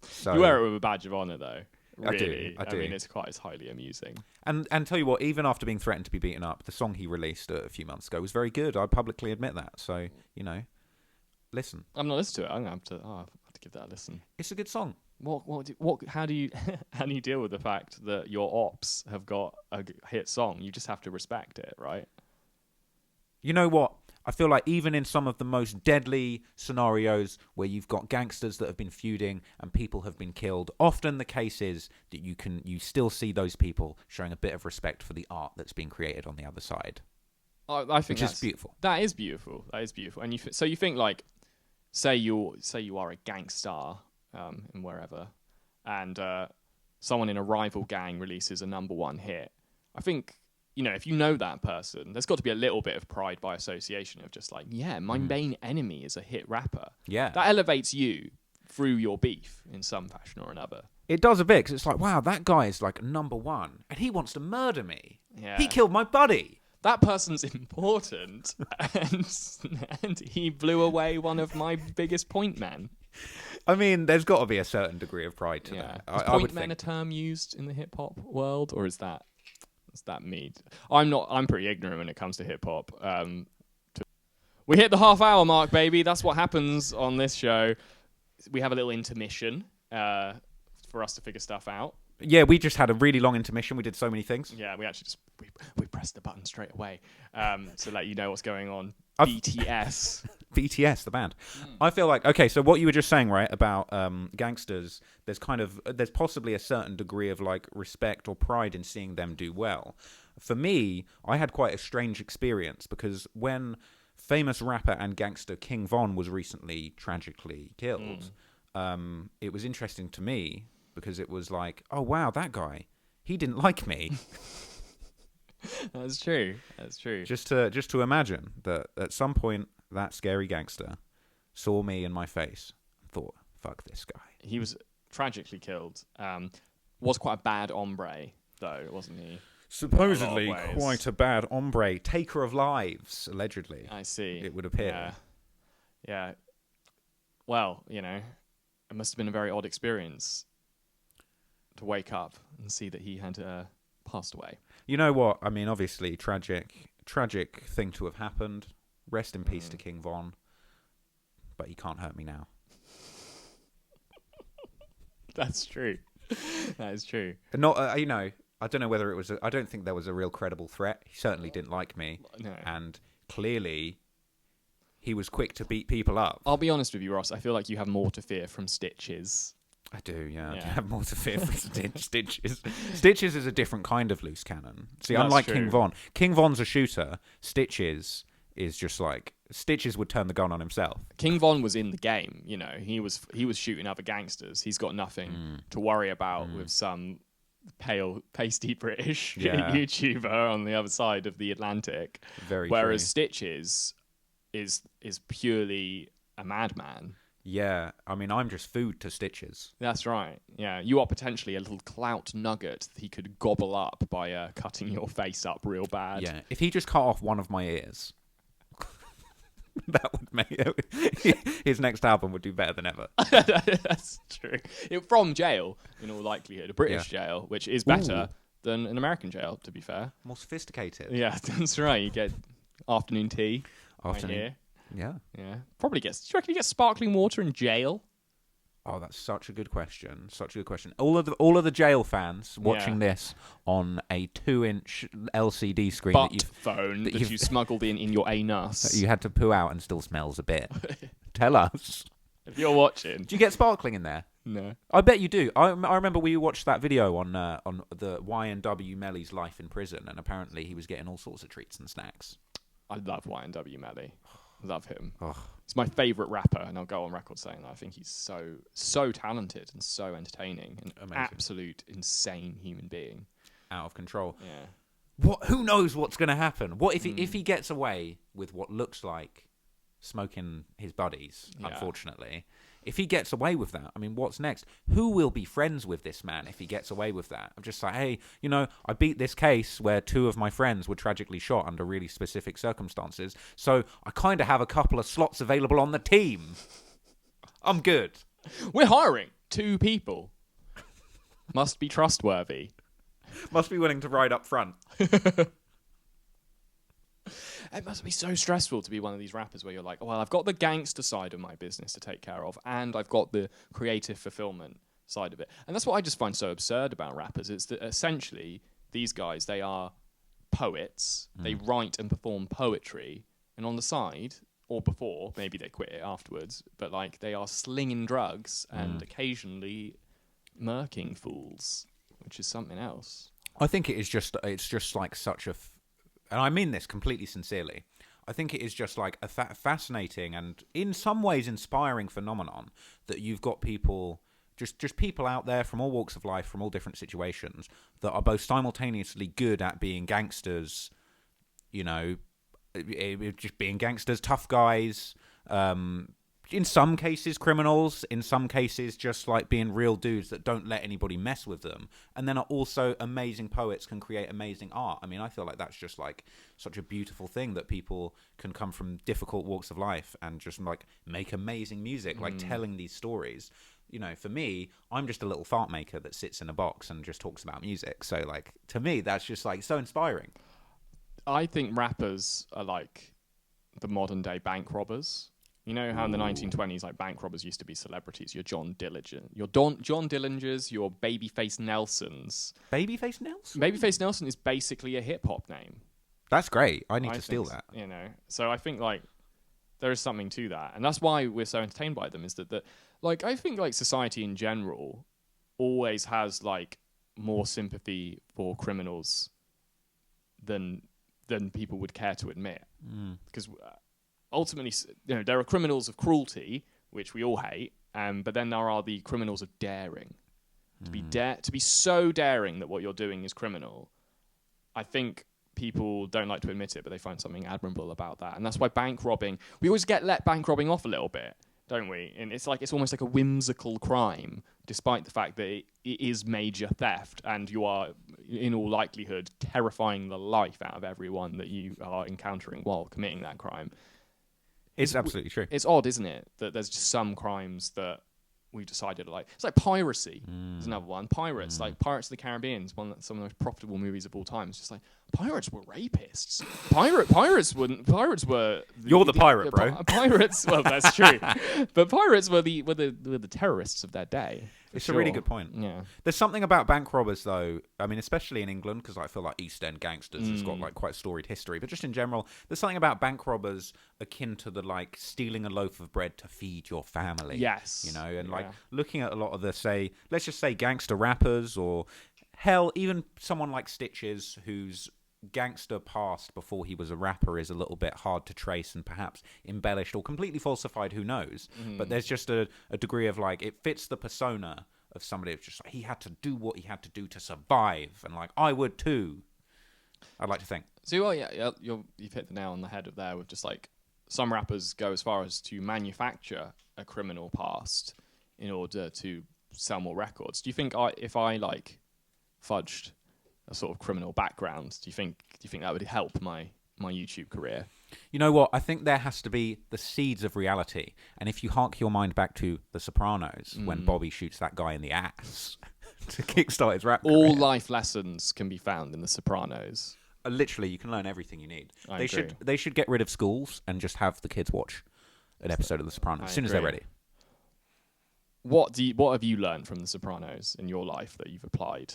Speaker 2: So,
Speaker 1: you wear it with a badge of honour, though. Really.
Speaker 2: I do.
Speaker 1: I mean, it's highly amusing.
Speaker 2: And tell you what, even after being threatened to be beaten up, the song he released a few months ago was very good. I publicly admit that. So, you know, listen.
Speaker 1: I'm not listening to it. I'm going to have to give that a listen.
Speaker 2: It's a good song.
Speaker 1: How do you deal with the fact that your ops have got a hit song? You just have to respect it, right?
Speaker 2: You know what? I feel like even in some of the most deadly scenarios where you've got gangsters that have been feuding and people have been killed, often the case is that you still see those people showing a bit of respect for the art that's being created on the other side.
Speaker 1: I think
Speaker 2: that's beautiful.
Speaker 1: That is beautiful. And you think like, say you are a gangster in wherever, and someone in a rival gang releases a #1 hit. I think, you know, if you know that person, there's got to be a little bit of pride by association of just like, yeah, my main enemy is a hit rapper.
Speaker 2: Yeah.
Speaker 1: That elevates you through your beef in some fashion or another.
Speaker 2: It does a bit, because it's like, wow, that guy is like #1, and he wants to murder me.
Speaker 1: Yeah.
Speaker 2: He killed my buddy.
Speaker 1: that person's important, and he blew away one of my biggest point men.
Speaker 2: I mean, there's got to be a certain degree of pride to that.
Speaker 1: Is point men a term used in the hip hop world, or is that me? I'm pretty ignorant when it comes to hip hop. We hit the half-hour mark, baby. That's what happens on this show. We have a little intermission for us to figure stuff out.
Speaker 2: Yeah, we just had a really long intermission. We did so many things.
Speaker 1: Yeah, we actually we pressed the button straight away to let you know what's going on. BTS.
Speaker 2: BTS, the band. I feel like, okay, so what you were just saying, right, about gangsters, there's possibly a certain degree of like respect or pride in seeing them do well. For me, I had quite a strange experience because when famous rapper and gangster King Von was recently tragically killed, it was interesting to me because it was like, oh wow, that guy, he didn't like me.
Speaker 1: That's true.
Speaker 2: Just to imagine that at some point that scary gangster saw me in my face and thought, fuck this guy.
Speaker 1: He was tragically killed. Was quite a bad hombre, though, wasn't he?
Speaker 2: Supposedly quite a bad hombre. Taker of lives, allegedly.
Speaker 1: I see.
Speaker 2: It would appear.
Speaker 1: Yeah. Well, it must have been a very odd experience to wake up and see that he had passed away.
Speaker 2: You know what? I mean, obviously, tragic thing to have happened. Rest in peace to King Von. But he can't hurt me now.
Speaker 1: That's true. That is true.
Speaker 2: Not, I don't know whether it was. I don't think there was a real credible threat. He certainly didn't like me, and clearly, he was quick to beat people up.
Speaker 1: I'll be honest with you, Ross. I feel like you have more to fear from Stitches.
Speaker 2: I do, yeah. I do have more to fear from Stitches. Stitches is a different kind of loose cannon. See, unlike King Von. King Von's a shooter. Stitches is just like Stitches would turn the gun on himself.
Speaker 1: King Von was in the game. He was shooting other gangsters. He's got nothing to worry about with some pale, pasty British YouTuber on the other side of the Atlantic. Whereas Stitches is purely a madman.
Speaker 2: Yeah, I mean, I'm just food to Stitches.
Speaker 1: That's right. Yeah, you are potentially a little clout nugget that he could gobble up by cutting your face up real bad.
Speaker 2: Yeah, if he just cut off one of my ears, that would make his next album would do better than ever.
Speaker 1: That's true. From jail, in all likelihood, a British jail, which is better than an American jail, to be fair.
Speaker 2: More sophisticated.
Speaker 1: Yeah, that's right. You get afternoon tea.
Speaker 2: Afternoon.
Speaker 1: Right here.
Speaker 2: Yeah.
Speaker 1: Probably do you reckon you get sparkling water in jail?
Speaker 2: Oh, that's such a good question. All of the jail fans watching this on a 2-inch LCD screen
Speaker 1: phone that you smuggled in your anus.
Speaker 2: That you had to poo out and still smells a bit. Tell us.
Speaker 1: If you're watching.
Speaker 2: Do you get sparkling in there?
Speaker 1: No.
Speaker 2: I bet you do. I remember we watched that video on the YNW Melly's life in prison, and apparently he was getting all sorts of treats and snacks.
Speaker 1: I love YNW Melly. Love him.
Speaker 2: Oh.
Speaker 1: He's my favourite rapper, and I'll go on record saying that I think he's so talented and so entertaining, an absolute insane human being.
Speaker 2: Out of control.
Speaker 1: Yeah.
Speaker 2: Who knows what's going to happen? What if he gets away with what looks like smoking his buddies? Unfortunately, if he gets away with that, I mean, what's next? Who will be friends with this man if he gets away with that? I'm just like, hey, I beat this case where 2 of my friends were tragically shot under really specific circumstances, so I kind of have a couple of slots available on the team. I'm good.
Speaker 1: We're hiring 2 people. Must be trustworthy.
Speaker 2: Must be willing to ride up front.
Speaker 1: It must be so stressful to be one of these rappers where you're like, well, I've got the gangster side of my business to take care of, and I've got the creative fulfillment side of it. And that's what I just find so absurd about rappers. It's that essentially these guys, they are poets. They write and perform poetry, and on the side, or before, maybe they quit it afterwards, but like they are slinging drugs and occasionally murking fools, which is something else.
Speaker 2: I think it's just like such a... and I mean this completely sincerely, I think it is just like a fascinating and in some ways inspiring phenomenon that you've got people, just people out there from all walks of life, from all different situations, that are both simultaneously good at being gangsters, just being gangsters, tough guys, in some cases criminals, in some cases just like being real dudes that don't let anybody mess with them, and then are also amazing poets, can create amazing art. I mean, I feel like that's just like such a beautiful thing, that people can come from difficult walks of life and just like make amazing music, like telling these stories. You know, for me, I'm just a little fart maker that sits in a box and just talks about music. So like, to me, that's just like so inspiring.
Speaker 1: I think rappers are like the modern day bank robbers. You know how in the 1920s, like, bank robbers used to be celebrities? Your John Dillinger, John Dillingers, your Babyface Nelsons.
Speaker 2: Babyface Nelson?
Speaker 1: Babyface Nelson is basically a hip hop name.
Speaker 2: That's great. I need to steal that.
Speaker 1: You know, so I think like there is something to that, and that's why we're so entertained by them. Is that like, I think like society in general always has like more sympathy for criminals than people would care to admit, because. Ultimately, you know, there are criminals of cruelty, which we all hate, but then there are the criminals of daring. To be so daring that what you're doing is criminal. I think people don't like to admit it, but they find something admirable about that, and that's why bank robbing. We always let bank robbing off a little bit, don't we? And it's almost like a whimsical crime, despite the fact that it is major theft, and you are, in all likelihood, terrifying the life out of everyone that you are encountering while committing that crime.
Speaker 2: It's absolutely true.
Speaker 1: It's odd, isn't it, that there's just some crimes that we've decided like, it's like piracy. There's another one. Pirates, like Pirates of the Caribbean is some of the most profitable movies of all time. It's just like, pirates were rapists. Pirates were.
Speaker 2: You're the pirate, bro.
Speaker 1: Pirates. Well, that's true. But pirates were the terrorists of their day.
Speaker 2: It's a really good point.
Speaker 1: Yeah.
Speaker 2: There's something about bank robbers, though. I mean, especially in England, because I feel like East End gangsters has got like quite storied history. But just in general, there's something about bank robbers akin to the like stealing a loaf of bread to feed your family.
Speaker 1: Yes.
Speaker 2: You know, and like looking at a lot of the let's just say gangster rappers, or hell, even someone like Stitches, whose gangster past before he was a rapper is a little bit hard to trace and perhaps embellished or completely falsified, who knows. But there's just a degree of like, it fits the persona of somebody who's just like, he had to do what he had to do to survive, and like, I would too, I'd like to think.
Speaker 1: So you've hit the nail on the head of there with just like, some rappers go as far as to manufacture a criminal past in order to sell more records. Do you think if I like fudged a sort of criminal background, do you think that would help my YouTube career?
Speaker 2: You know what? I think there has to be the seeds of reality. And if you hark your mind back to The Sopranos, when Bobby shoots that guy in the ass to kickstart his rap career.
Speaker 1: All life lessons can be found in The Sopranos.
Speaker 2: Literally, you can learn everything you need.
Speaker 1: I agree.
Speaker 2: They should get rid of schools and just have the kids watch an episode of The Sopranos as soon as they're ready.
Speaker 1: What have you learned from The Sopranos in your life that you've applied?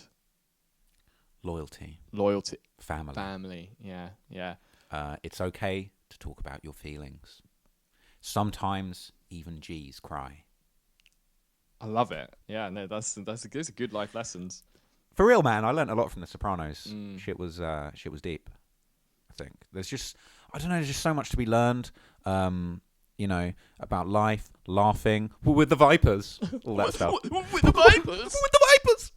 Speaker 2: Loyalty.
Speaker 1: Family. Yeah.
Speaker 2: It's okay to talk about your feelings. Sometimes even G's cry.
Speaker 1: I love it. Yeah, no, those are good life lessons.
Speaker 2: For real, man, I learned a lot from The Sopranos. Shit was deep, I think. There's just so much to be learned. You know, about life, laughing with the Vipers, all that stuff.
Speaker 1: With the Vipers.
Speaker 2: With the Vipers.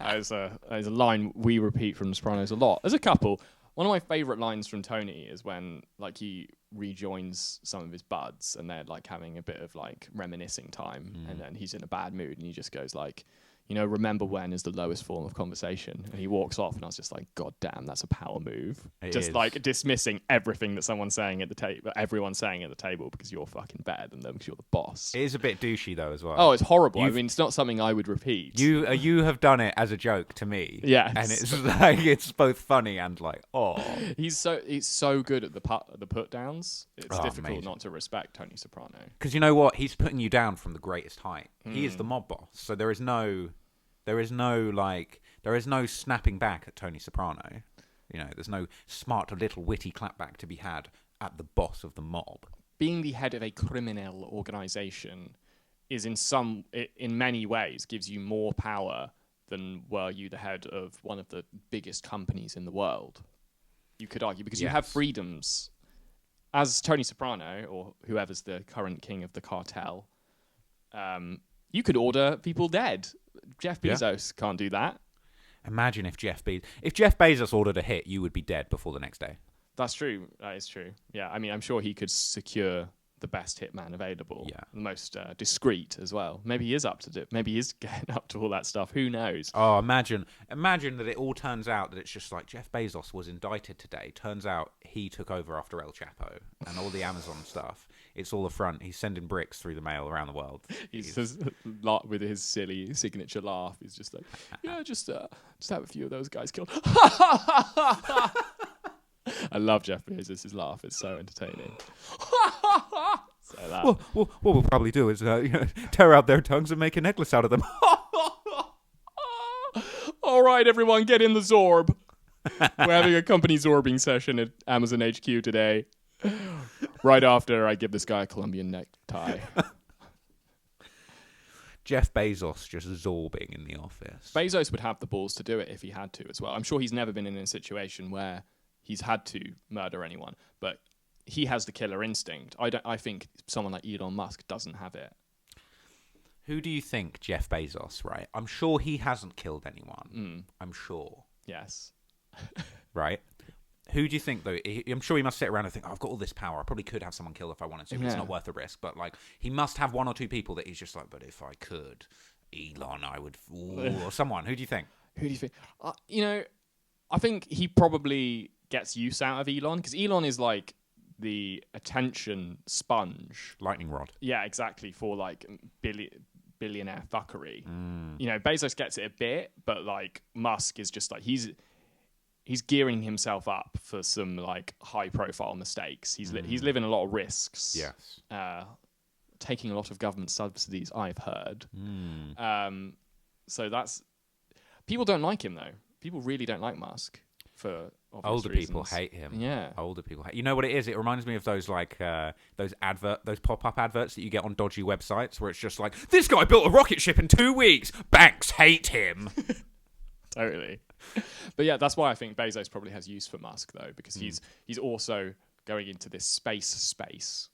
Speaker 1: That is a line we repeat from The Sopranos a lot. As a couple, one of my favourite lines from Tony is when like he rejoins some of his buds and they're like having a bit of like reminiscing time, and then he's in a bad mood and he just goes like, you know, remember when is the lowest form of conversation, and he walks off, and I was just like, God damn, that's a power move. Just like dismissing everything that someone's saying at the table, everyone's saying at the table, because you're fucking better than them because you're the boss.
Speaker 2: It is a bit douchey though as well.
Speaker 1: Oh, it's horrible. I mean, it's not something I would repeat.
Speaker 2: You have done it as a joke to me.
Speaker 1: Yes.
Speaker 2: And it's like, it's both funny and like, oh.
Speaker 1: He's so good at the put downs. It's difficult
Speaker 2: amazing.
Speaker 1: Not to respect Tony Soprano.
Speaker 2: Because you know what? He's putting you down from the greatest height. He is the mob boss. So there is no snapping back at Tony Soprano. You know, there's no smart little witty clapback to be had at the boss of the mob.
Speaker 1: Being the head of a criminal organization is in many ways gives you more power than were you the head of one of the biggest companies in the world. You could argue, because you have freedoms. As Tony Soprano, or whoever's the current king of the cartel, you could order people dead. Jeff Bezos can't do that.
Speaker 2: Imagine if Jeff Bezos ordered a hit, you would be dead before the next day.
Speaker 1: That's true. That is true. Yeah, I mean, I'm sure he could secure the best hitman available.
Speaker 2: Yeah.
Speaker 1: The most discreet as well. Maybe he is up to it. Maybe he is getting up to all that stuff. Who knows?
Speaker 2: Oh, imagine that it all turns out that it's just like Jeff Bezos was indicted today. Turns out he took over after El Chapo and all the Amazon stuff. It's all a front. He's sending bricks through the mail around the world.
Speaker 1: He's just with his silly signature laugh. He's just like, yeah, just have a few of those guys killed. I love Jeff Bezos' laugh. It's so entertaining. So that.
Speaker 2: Well, what we'll probably do is tear out their tongues and make a necklace out of them.
Speaker 1: All right, everyone, get in the Zorb. We're having a company Zorbing session at Amazon HQ today. Right after I give this guy a Colombian necktie.
Speaker 2: Jeff Bezos just zorbing in the office.
Speaker 1: Bezos would have the balls to do it if he had to as well. I'm sure he's never been in a situation where he's had to murder anyone, but he has the killer instinct. I think someone like Elon Musk doesn't have it.
Speaker 2: Who do you think Jeff Bezos, right? I'm sure he hasn't killed anyone. I'm sure.
Speaker 1: Yes.
Speaker 2: Right? Who do you think, though? I'm sure he must sit around and think, I've got all this power. I probably could have someone killed if I wanted to. But it's not worth the risk. But, like, he must have one or two people that he's just like, but if I could, Elon, I would... Ooh, or someone. Who do you think?
Speaker 1: Who do you think? I think he probably gets use out of Elon, because Elon is, like, the attention sponge.
Speaker 2: Lightning rod.
Speaker 1: Yeah, exactly, for, like, billionaire fuckery. Bezos gets it a bit, but, like, Musk is just, like, he's gearing himself up for some like high profile mistakes. He's living a lot of risks.
Speaker 2: Yes.
Speaker 1: Taking a lot of government subsidies, I've heard. So that's... People don't like him, though. People really don't like Musk for obvious
Speaker 2: Older
Speaker 1: reasons.
Speaker 2: people hate him.
Speaker 1: Yeah.
Speaker 2: Older people hate... You know what it is? It reminds me of those like those pop-up adverts that you get on dodgy websites where it's just like, this guy built a rocket ship in 2 weeks. Banks hate him.
Speaker 1: Totally. But yeah, that's why I think Bezos probably has use for Musk, though, because he's also going into this space.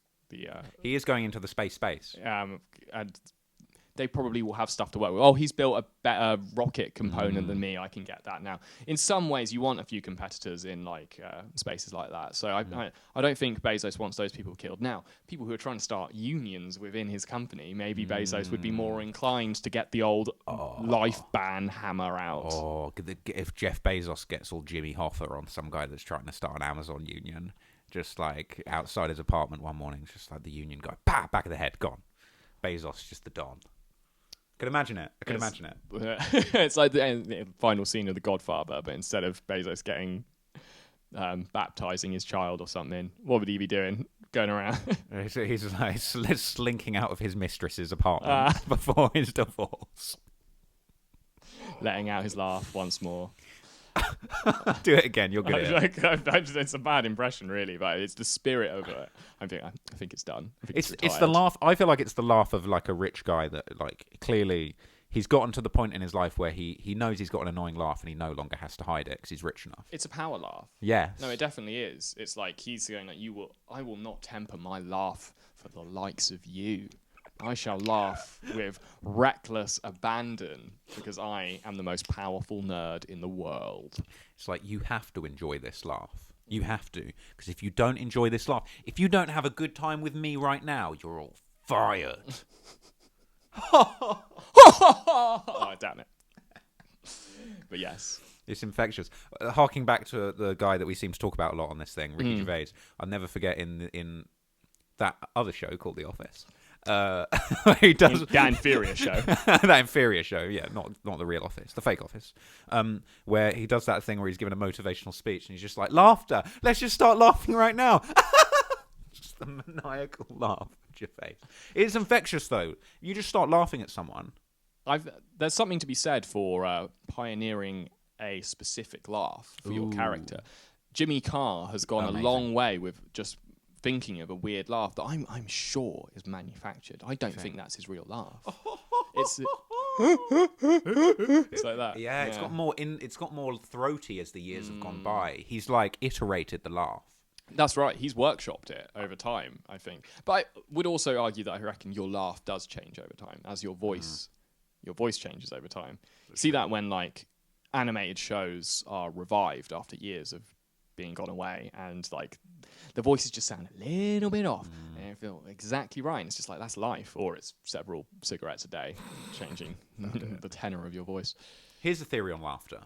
Speaker 2: He is going into the space.
Speaker 1: And they probably will have stuff to work with. Oh, he's built a better rocket component than me. I can get that now. In some ways, you want a few competitors in like spaces like that. So I don't think Bezos wants those people killed. Now, people who are trying to start unions within his company, maybe Bezos would be more inclined to get the old life ban hammer out.
Speaker 2: Oh, if Jeff Bezos gets all Jimmy Hoffa on some guy that's trying to start an Amazon union, just like outside his apartment one morning, it's just like the union guy, bah, back of the head, gone. Bezos just the Don. I can imagine it.
Speaker 1: It's like the final scene of The Godfather, but instead of Bezos getting baptizing his child or something, what would he be doing? Going around?
Speaker 2: He's like slinking out of his mistress's apartment before his divorce.
Speaker 1: Letting out his laugh once more.
Speaker 2: Do it again, you're good at it.
Speaker 1: It's a bad impression, really, but it's the spirit of it. I think it's done.
Speaker 2: It's the laugh. I feel like it's the laugh of like a rich guy that like clearly he's gotten to the point in his life where he knows he's got an annoying laugh and he no longer has to hide it because he's rich enough.
Speaker 1: It's a power laugh.
Speaker 2: Yes.
Speaker 1: No, it definitely is. It's like he's going like, I will not temper my laugh for the likes of you. I shall laugh with reckless abandon because I am the most powerful nerd in the world.
Speaker 2: It's like you have to enjoy this laugh. You have to. Because if you don't enjoy this laugh, if you don't have a good time with me right now, you're all fired.
Speaker 1: Oh, damn it. But yes.
Speaker 2: It's infectious. Harking back to the guy that we seem to talk about a lot on this thing, Ricky Gervais, I'll never forget in that other show called The Office. He does
Speaker 1: that inferior show.
Speaker 2: That inferior show, yeah, not the real Office, the fake Office, where he does that thing where he's giving a motivational speech and he's just like, laughter, let's just start laughing right now. Just the maniacal laugh at your face. It's infectious though. You just start laughing at someone.
Speaker 1: There's something to be said for pioneering a specific laugh for your character. Jimmy Carr has gone a long way with just thinking of a weird laugh that I'm sure is manufactured. I don't think that's his real laugh. It's like that.
Speaker 2: Yeah, it's got more throaty as the years have gone by. He's like iterated the laugh.
Speaker 1: That's right. He's workshopped it over time, I think. But I would also argue that I reckon your laugh does change over time as your voice changes over time. See that when like animated shows are revived after years of being gone away and like the voices just sound a little bit off. I feel exactly right. And it's just like, that's life. Or it's several cigarettes a day, changing the tenor of your voice.
Speaker 2: Here's a theory on laughter.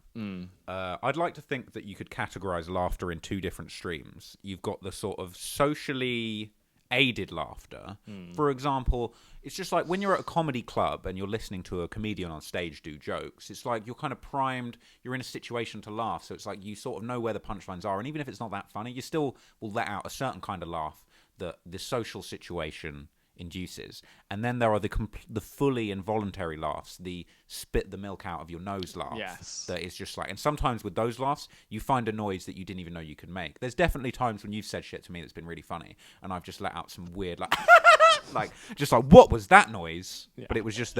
Speaker 2: I'd like to think that you could categorize laughter in two different streams. You've got the sort of socially aided laughter. For example, it's just like when you're at a comedy club and you're listening to a comedian on stage do jokes, it's like you're kind of primed, you're in a situation to laugh, so it's like you sort of know where the punchlines are, and even if it's not that funny, you still will let out a certain kind of laugh that the social situation induces. And then there are the fully involuntary laughs, the spit the milk out of your nose laugh.
Speaker 1: Yes.
Speaker 2: That is just like, and sometimes with those laughs, you find a noise that you didn't even know you could make. There's definitely times when you've said shit to me that's been really funny, and I've just let out some weird like just like, what was that noise? Yeah. But it was just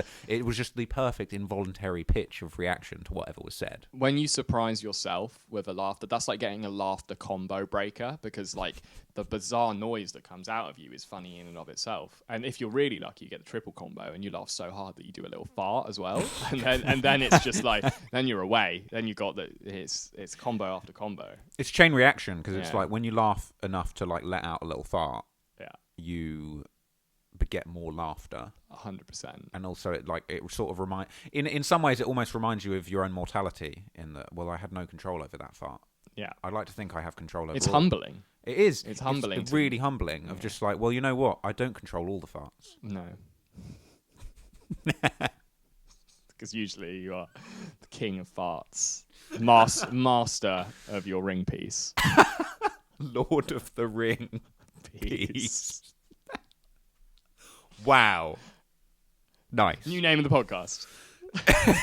Speaker 2: the perfect involuntary pitch of reaction to whatever was said.
Speaker 1: When you surprise yourself with a laughter, that's like getting a laughter combo breaker, because like the bizarre noise that comes out of you is funny in and of itself. And if you're really lucky, you get the triple combo and you laugh so hard that you do a little fart as well. And then it's just like, then you're away. Then you got it's combo after combo.
Speaker 2: It's chain reaction, because it's like when you laugh enough to like let out a little fart, you get more laughter.
Speaker 1: 100%.
Speaker 2: And also it sort of in some ways it almost reminds you of your own mortality, in that, well, I had no control over that fart.
Speaker 1: Yeah.
Speaker 2: I'd like to think I have control over
Speaker 1: It's humbling.
Speaker 2: It is.
Speaker 1: It's humbling.
Speaker 2: It's really humbling of just like, well, you know what? I don't control all the farts.
Speaker 1: No. Because usually you are the king of farts. Master of your ring piece.
Speaker 2: Lord of the ring piece. Wow. Nice.
Speaker 1: New name of the podcast.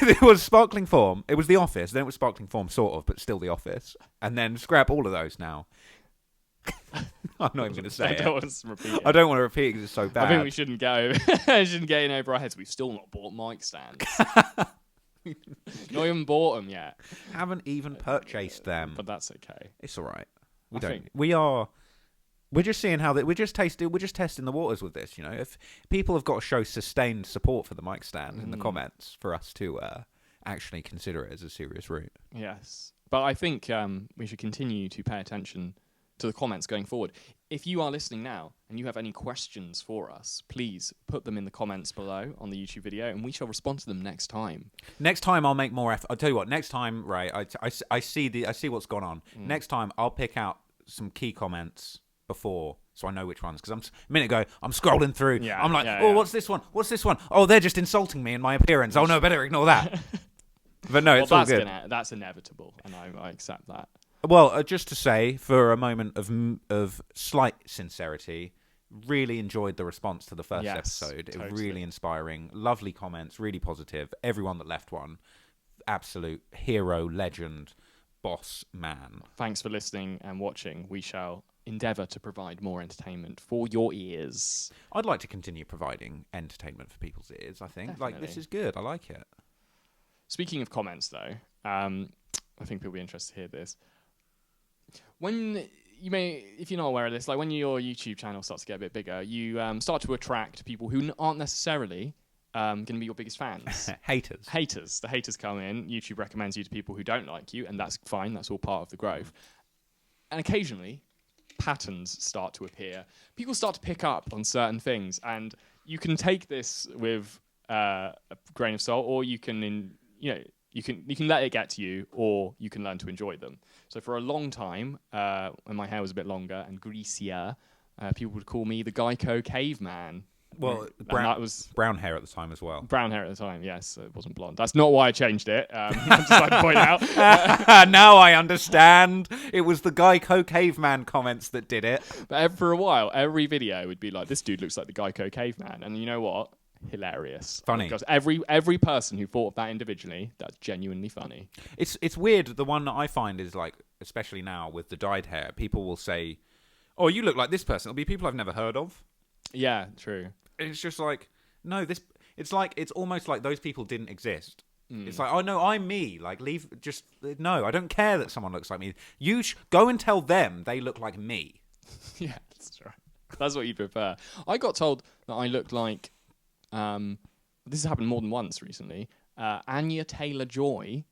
Speaker 2: It was Sparkling Form. It was The Office. Then it was Sparkling Form, sort of, but still The Office. And then scrap all of those now. I'm not even going to say it.
Speaker 1: I don't want to repeat it.
Speaker 2: I don't want to repeat it because it's so bad.
Speaker 1: I think we shouldn't get in over our heads. We've still not bought mic stands. Not even bought them yet.
Speaker 2: Haven't even purchased them.
Speaker 1: But that's okay.
Speaker 2: It's all right. We're just seeing how we're just testing the waters with this. You know, if people have got to show sustained support for the mic stand in the comments for us to actually consider it as a serious route.
Speaker 1: Yes, but I think we should continue to pay attention to the comments going forward. If you are listening now and you have any questions for us, please put them in the comments below on the YouTube video, and we shall respond to them next time.
Speaker 2: Next time I'll make more effort. I'll tell you what. Next time, right? I see what's gone on. Next time I'll pick out some key comments before, so I know which ones. Because a minute ago, I'm scrolling through. Yeah, I'm like, what's this one? What's this one? Oh, they're just insulting me in my appearance. Oh no, better ignore that. But no, it's all good.
Speaker 1: That's inevitable, and I accept that.
Speaker 2: Well, just to say, for a moment of slight sincerity, really enjoyed the response to the first episode. Totally. It was really inspiring. Lovely comments, really positive. Everyone that left one, absolute hero, legend, boss man.
Speaker 1: Thanks for listening and watching. We shall endeavour to provide more entertainment for your ears.
Speaker 2: I'd like to continue providing entertainment for people's ears, I think.
Speaker 1: Definitely.
Speaker 2: Like, this is good. I like it.
Speaker 1: Speaking of comments, though, I think people will be interested to hear this. When if you're not aware of this, like when your YouTube channel starts to get a bit bigger, you start to attract people who aren't necessarily going to be your biggest fans.
Speaker 2: Haters.
Speaker 1: The haters come in. YouTube recommends you to people who don't like you, and that's fine. That's all part of the growth. And occasionally, patterns start to appear. People start to pick up on certain things, and you can take this with a grain of salt, or you can, you can let it get to you, or you can learn to enjoy them. So for a long time, when my hair was a bit longer and greasier, people would call me the Geico caveman.
Speaker 2: Well, brown hair at the time as well.
Speaker 1: Brown hair at the time, yes. It wasn't blonde. That's not why I changed it. I'm just like to point out.
Speaker 2: Now I understand. It was the Geico caveman comments that did it.
Speaker 1: But for a while, every video would be like, this dude looks like the Geico caveman. And you know what? Hilarious.
Speaker 2: Funny.
Speaker 1: Because every person who thought of that individually, that's genuinely funny.
Speaker 2: It's weird. The one that I find is like, especially now with the dyed hair, people will say, oh, you look like this person. It'll be people I've never heard of.
Speaker 1: Yeah, true.
Speaker 2: It's just like, no, it's almost like those people didn't exist. It's like, oh no, I'm me. Like, no, I don't care that someone looks like me. You go and tell them they look like me.
Speaker 1: Yeah, that's right. That's what you prefer. I got told that I looked like, this has happened more than once recently, Anya Taylor-Joy,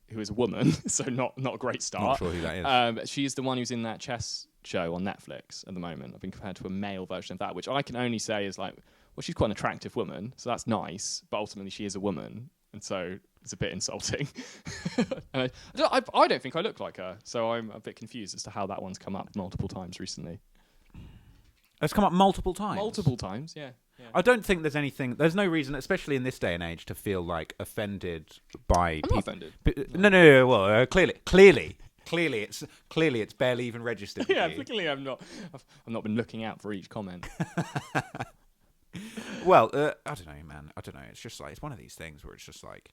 Speaker 1: who is a woman, so not a great start.
Speaker 2: Not sure who that is.
Speaker 1: She's the one who's in that chess show on Netflix at the moment. I've been compared to a male version of that, which I can only say is like, well, she's quite an attractive woman, so that's nice, but ultimately she is a woman, and so it's a bit insulting. And I don't think I look like her, so I'm a bit confused as to how that one's come up multiple times recently.
Speaker 2: It's come up multiple times?
Speaker 1: Multiple times, yeah.
Speaker 2: I don't think there's no reason, especially in this day and age, to feel like offended by people.
Speaker 1: I'm not offended.
Speaker 2: No. Well, clearly, it's barely even registered.
Speaker 1: Yeah, clearly I've not been looking out for each comment.
Speaker 2: Well, I don't know, man. I don't know. It's just like, it's one of these things where it's just like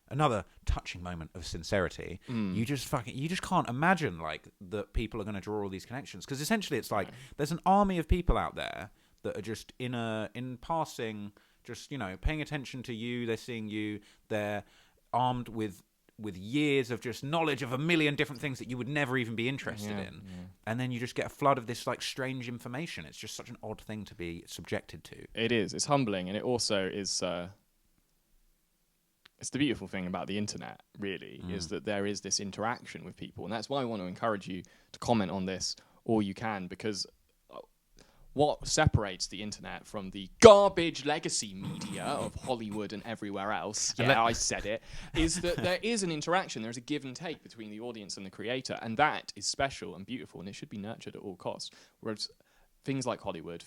Speaker 2: another touching moment of sincerity. You just can't imagine like that people are going to draw all these connections, because essentially it's like there's an army of people out there that are just in passing, just, you know, paying attention to you. They're seeing you. They're armed with years of just knowledge of a million different things that you would never even be interested in. Yeah. And then you just get a flood of this like strange information. It's just such an odd thing to be subjected to.
Speaker 1: It is. It's humbling, and it also is. It's the beautiful thing about the internet, really, is that there is this interaction with people, and that's why I want to encourage you to comment on this all you can, because what separates the internet from the garbage legacy media of Hollywood and everywhere else, I said it, is that there is an interaction, there's a give and take between the audience and the creator, and that is special and beautiful, and it should be nurtured at all costs. Whereas things like Hollywood's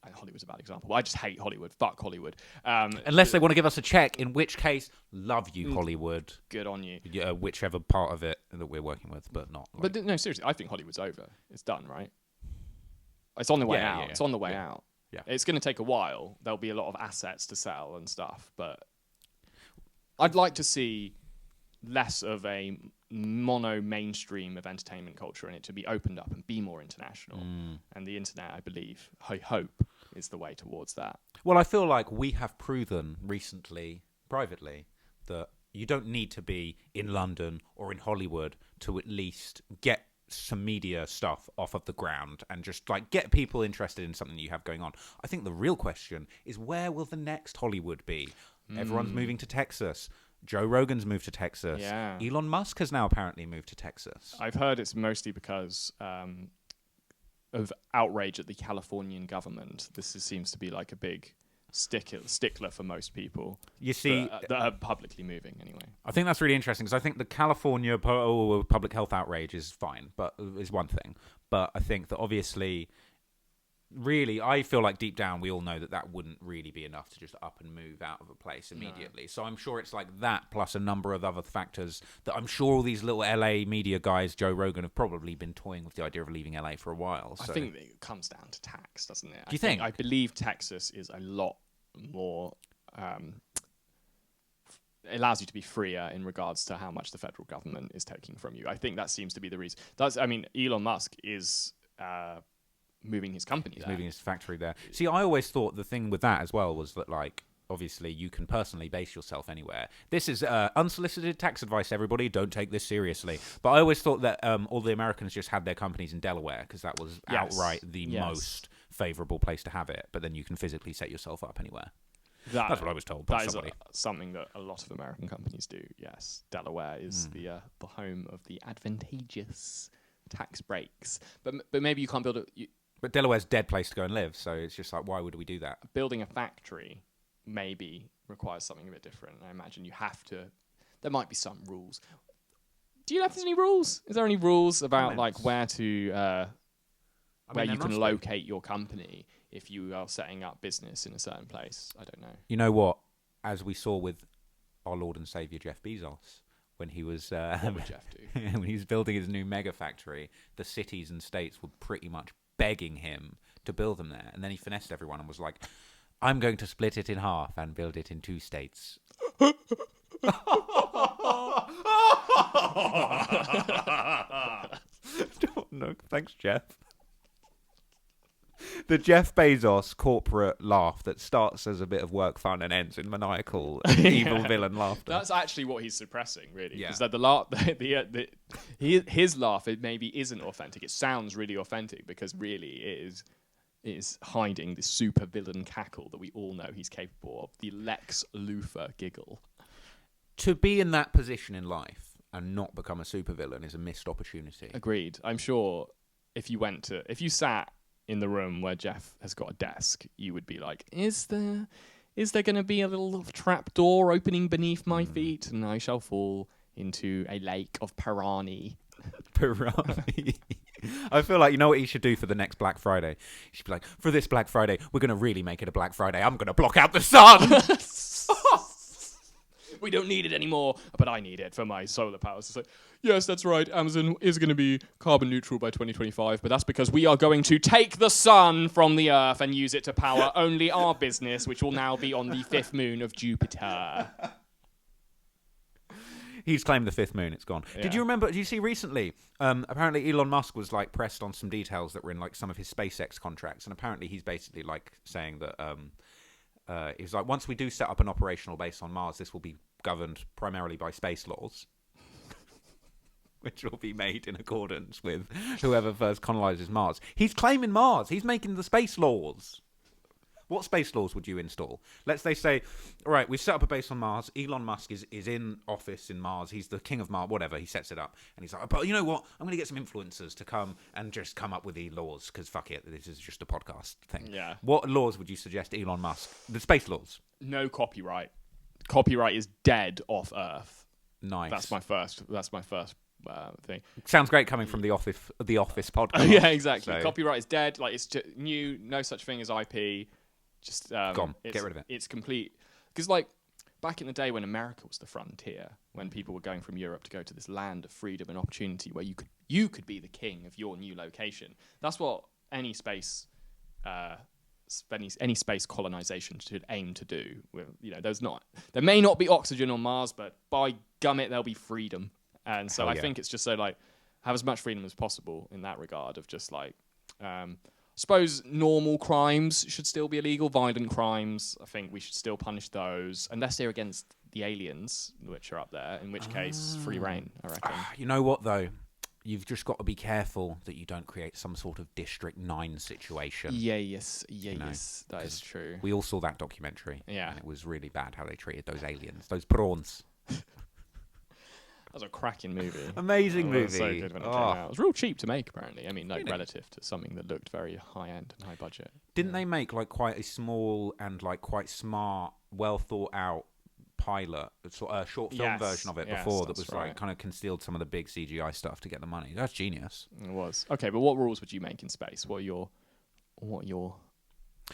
Speaker 1: a bad example. I just hate Hollywood. Fuck Hollywood.
Speaker 2: Unless they want to give us a check, in which case, love you, Hollywood.
Speaker 1: Good on you.
Speaker 2: Yeah, whichever part of it that we're working with, but not. Like...
Speaker 1: But no, seriously, I think Hollywood's over. It's done, right? It's on the way out. It's on the way out. Yeah. It's going to take a while. There'll be a lot of assets to sell and stuff, but I'd like to see less of a mono mainstream of entertainment culture in it, to be opened up and be more international. And the internet, I hope, is the way towards that.
Speaker 2: Well, I feel like we have proven recently, privately, that you don't need to be in London or in Hollywood to at least get some media stuff off of the ground and just like get people interested in something you have going on. I think the real question is, where will the next Hollywood be? Everyone's moving to Texas. Joe Rogan's moved to Texas.
Speaker 1: Yeah.
Speaker 2: Elon Musk has now apparently moved to Texas.
Speaker 1: I've heard it's mostly because of outrage at the Californian government. Seems to be like a big stickler for most people.
Speaker 2: You see,
Speaker 1: that are publicly moving anyway.
Speaker 2: I think that's really interesting, because I think the California public health outrage is fine, but is one thing. But I think that obviously, really, I feel like deep down we all know that wouldn't really be enough to just up and move out of a place immediately. No. So I'm sure it's like that plus a number of other factors that I'm sure all these little LA media guys, Joe Rogan, have probably been toying with the idea of leaving LA for a while. So.
Speaker 1: I think it comes down to tax, doesn't it?
Speaker 2: Do you think?
Speaker 1: I believe Texas is a lot more... it allows you to be freer in regards to how much the federal government is taking from you. I think that seems to be the reason. Elon Musk is... moving his company there.
Speaker 2: Moving his factory there. See, I always thought the thing with that as well was that, like, obviously you can personally base yourself anywhere. This is unsolicited tax advice, everybody. Don't take this seriously. But I always thought that all the Americans just had their companies in Delaware, because that was outright the most favourable place to have it. But then you can physically set yourself up anywhere. That's what I was told by somebody.
Speaker 1: That is something that a lot of American companies do, yes. Delaware is the home of the advantageous tax breaks. But maybe you can't build a...
Speaker 2: But Delaware's a dead place to go and live, so it's just like, why would we do that?
Speaker 1: Building a factory maybe requires something a bit different. I imagine you have to... There might be some rules. Do you know if there's any rules? Is there any rules about like where to... where you can locate your company if you are setting up business in a certain place? I don't know.
Speaker 2: You know what? As we saw with our Lord and Saviour Jeff Bezos, when he was
Speaker 1: what would Jeff do?
Speaker 2: when he was building his new mega factory, the cities and states were pretty much begging him to build them there, and then he finessed everyone and was like, "I'm going to split it in half and build it in 2 states." No, thanks, Jeff. The Jeff Bezos corporate laugh that starts as a bit of work fun and ends in maniacal evil villain laughter.
Speaker 1: That's actually what he's suppressing, really. Because his laugh, it maybe isn't authentic. It sounds really authentic because really it is hiding the super villain cackle that we all know he's capable of. The Lex Luthor giggle.
Speaker 2: To be in that position in life and not become a supervillain is a missed opportunity.
Speaker 1: Agreed. I'm sure if you sat in the room where Jeff has got a desk, you would be like, is there going to be a little trap door opening beneath my feet, and I shall fall into a lake of piranha?
Speaker 2: I feel like, you know what you should do for the next Black Friday? You should be like, for this Black Friday, we're going to really make it a Black Friday. I'm going to block out the sun.
Speaker 1: We don't need it anymore, but I need it for my solar power. So, yes, that's right. Amazon is going to be carbon neutral by 2025, but that's because we are going to take the sun from the Earth and use it to power only our business, which will now be on the fifth moon of Jupiter.
Speaker 2: He's claimed the fifth moon. It's gone.
Speaker 1: Yeah.
Speaker 2: Did you see recently? Apparently, Elon Musk was like pressed on some details that were in like some of his SpaceX contracts, and apparently he's basically like saying that he's like, once we do set up an operational base on Mars, this will be governed primarily by space laws, which will be made in accordance with whoever first colonizes Mars. He's claiming Mars. He's making the space laws. What space laws would you install? They say, all right, we've set up a base on Mars. Elon Musk is in office in Mars. He's the king of Mars, whatever. He sets it up. And he's like, but you know what? I'm going to get some influencers to come and just come up with the laws, because fuck it, this is just a podcast thing.
Speaker 1: Yeah.
Speaker 2: What laws would you suggest Elon Musk? The space laws.
Speaker 1: No copyright. Copyright is dead off Earth.
Speaker 2: Nice.
Speaker 1: That's my first thing.
Speaker 2: Sounds great coming from the Office podcast.
Speaker 1: Yeah, exactly.
Speaker 2: So.
Speaker 1: Copyright is dead. Like, it's just new. No such thing as IP. Just
Speaker 2: gone. Get rid of it.
Speaker 1: It's complete. Because like back in the day when America was the frontier, when people were going from Europe to go to this land of freedom and opportunity, where you could be the king of your new location. That's what any space colonization should aim to do. There may not be oxygen on Mars, but by gummit, there'll be freedom. And so I think it's just so like have as much freedom as possible in that regard of just like. Suppose normal crimes should still be illegal. Violent crimes, I think we should still punish those, unless they're against the aliens, which are up there, in which case, free reign, I reckon.
Speaker 2: You know what, though? You've just got to be careful that you don't create some sort of District 9 situation.
Speaker 1: Yes, that is true.
Speaker 2: We all saw that documentary.
Speaker 1: Yeah.
Speaker 2: And it was really bad how they treated those aliens, those prawns.
Speaker 1: That was a cracking movie.
Speaker 2: Amazing movie.
Speaker 1: It was so good when it came out. It was real cheap to make, apparently. I mean, like, relative to something that looked very high-end and high budget.
Speaker 2: Didn't they make, like, quite a small and, like, quite smart, well-thought-out pilot, short film version of it before that was, like, kind of concealed some of the big CGI stuff to get the money? That's genius.
Speaker 1: It was. Okay, but what rules would you make in space? What are your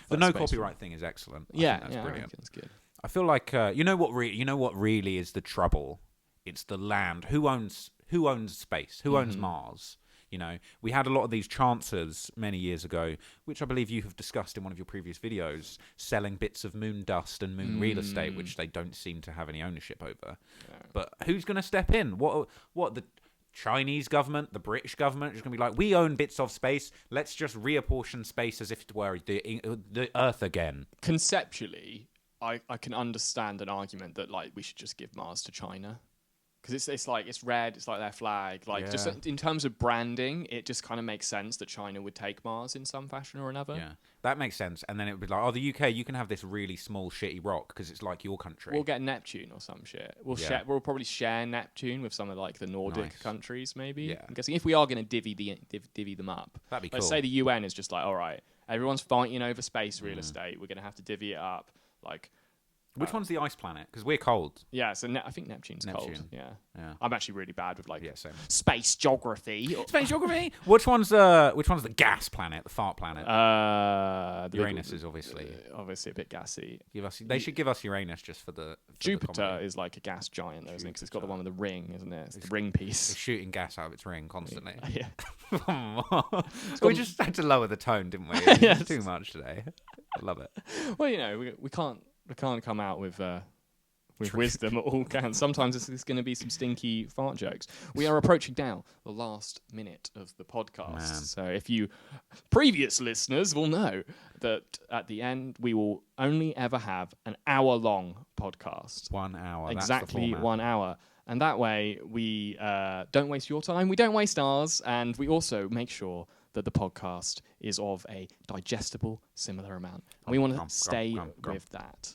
Speaker 2: the no copyright thing is excellent. I think that's brilliant.
Speaker 1: I think it's good.
Speaker 2: I feel like you know what really is the trouble. It's the land. Who owns space? Who owns Mars? You know, we had a lot of these chancers many years ago, which I believe you have discussed in one of your previous videos, selling bits of moon dust and moon real estate, which they don't seem to have any ownership over. Yeah. But who's going to step in? What the Chinese government, the British government is going to be like, we own bits of space. Let's just reapportion space as if it were the Earth again.
Speaker 1: Conceptually, I can understand an argument that like we should just give Mars to China. Because it's like, it's red, it's like their flag. Like, just in terms of branding, it just kind of makes sense that China would take Mars in some fashion or another.
Speaker 2: Yeah, that makes sense. And then it would be like, oh, the UK, you can have this really small, shitty rock because it's like your country.
Speaker 1: We'll get Neptune or some shit. We'll probably share Neptune with some of like the Nordic countries, maybe. Yeah. I'm guessing if we are going to divvy them up.
Speaker 2: That'd be cool.
Speaker 1: Let's say the UN is just like, all right, everyone's fighting over space real estate. We're going to have to divvy it up. Like...
Speaker 2: Which one's the ice planet? Because we're cold.
Speaker 1: Yeah, so I think Neptune's cold. Yeah. I'm actually really bad with like
Speaker 2: space geography.
Speaker 1: Space geography.
Speaker 2: Which one's the gas planet? The fart planet.
Speaker 1: Uranus
Speaker 2: is obviously
Speaker 1: a bit gassy.
Speaker 2: They should give us Uranus just for the.
Speaker 1: Jupiter is like a gas giant, though, isn't it? Because it's got the one with the ring, isn't it? It's the ring piece.
Speaker 2: It's shooting gas out of its ring constantly.
Speaker 1: Yeah.
Speaker 2: We just had to lower the tone, didn't we? It's too much today. I love it.
Speaker 1: Well, you know, we can't come out with wisdom at all, can. Sometimes it's going to be some stinky fart jokes. We are approaching now the last minute of the podcast. Man. So if you previous listeners will know that at the end we will only ever have an hour-long podcast.
Speaker 2: 1 hour.
Speaker 1: Exactly 1 hour. And that way we don't waste your time, we don't waste ours, and we also make sure that the podcast is of a digestible, similar amount. And we want to stay with that.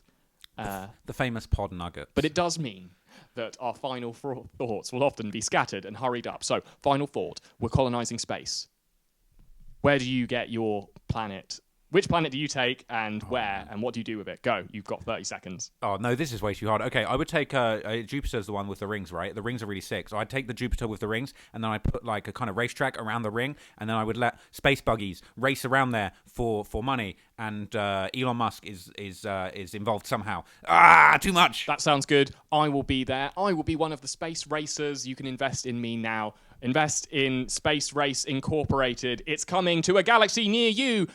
Speaker 2: The famous pod nugget.
Speaker 1: But it does mean that our final thoughts will often be scattered and hurried up. So, final thought, we're colonizing space. where do you get your planet? Which planet do you take and where? And what do you do with it? Go. You've got 30 seconds.
Speaker 2: Oh, no, this is way too hard. Okay, I would take Jupiter's the one with the rings, right? The rings are really sick. So I'd take the Jupiter with the rings, and then I'd put like a kind of racetrack around the ring, and then I would let space buggies race around there for money. And Elon Musk is involved somehow. Too much.
Speaker 1: That sounds good. I will be there. I will be one of the space racers. You can invest in me now. Invest in Space Race Incorporated. It's coming to a galaxy near you.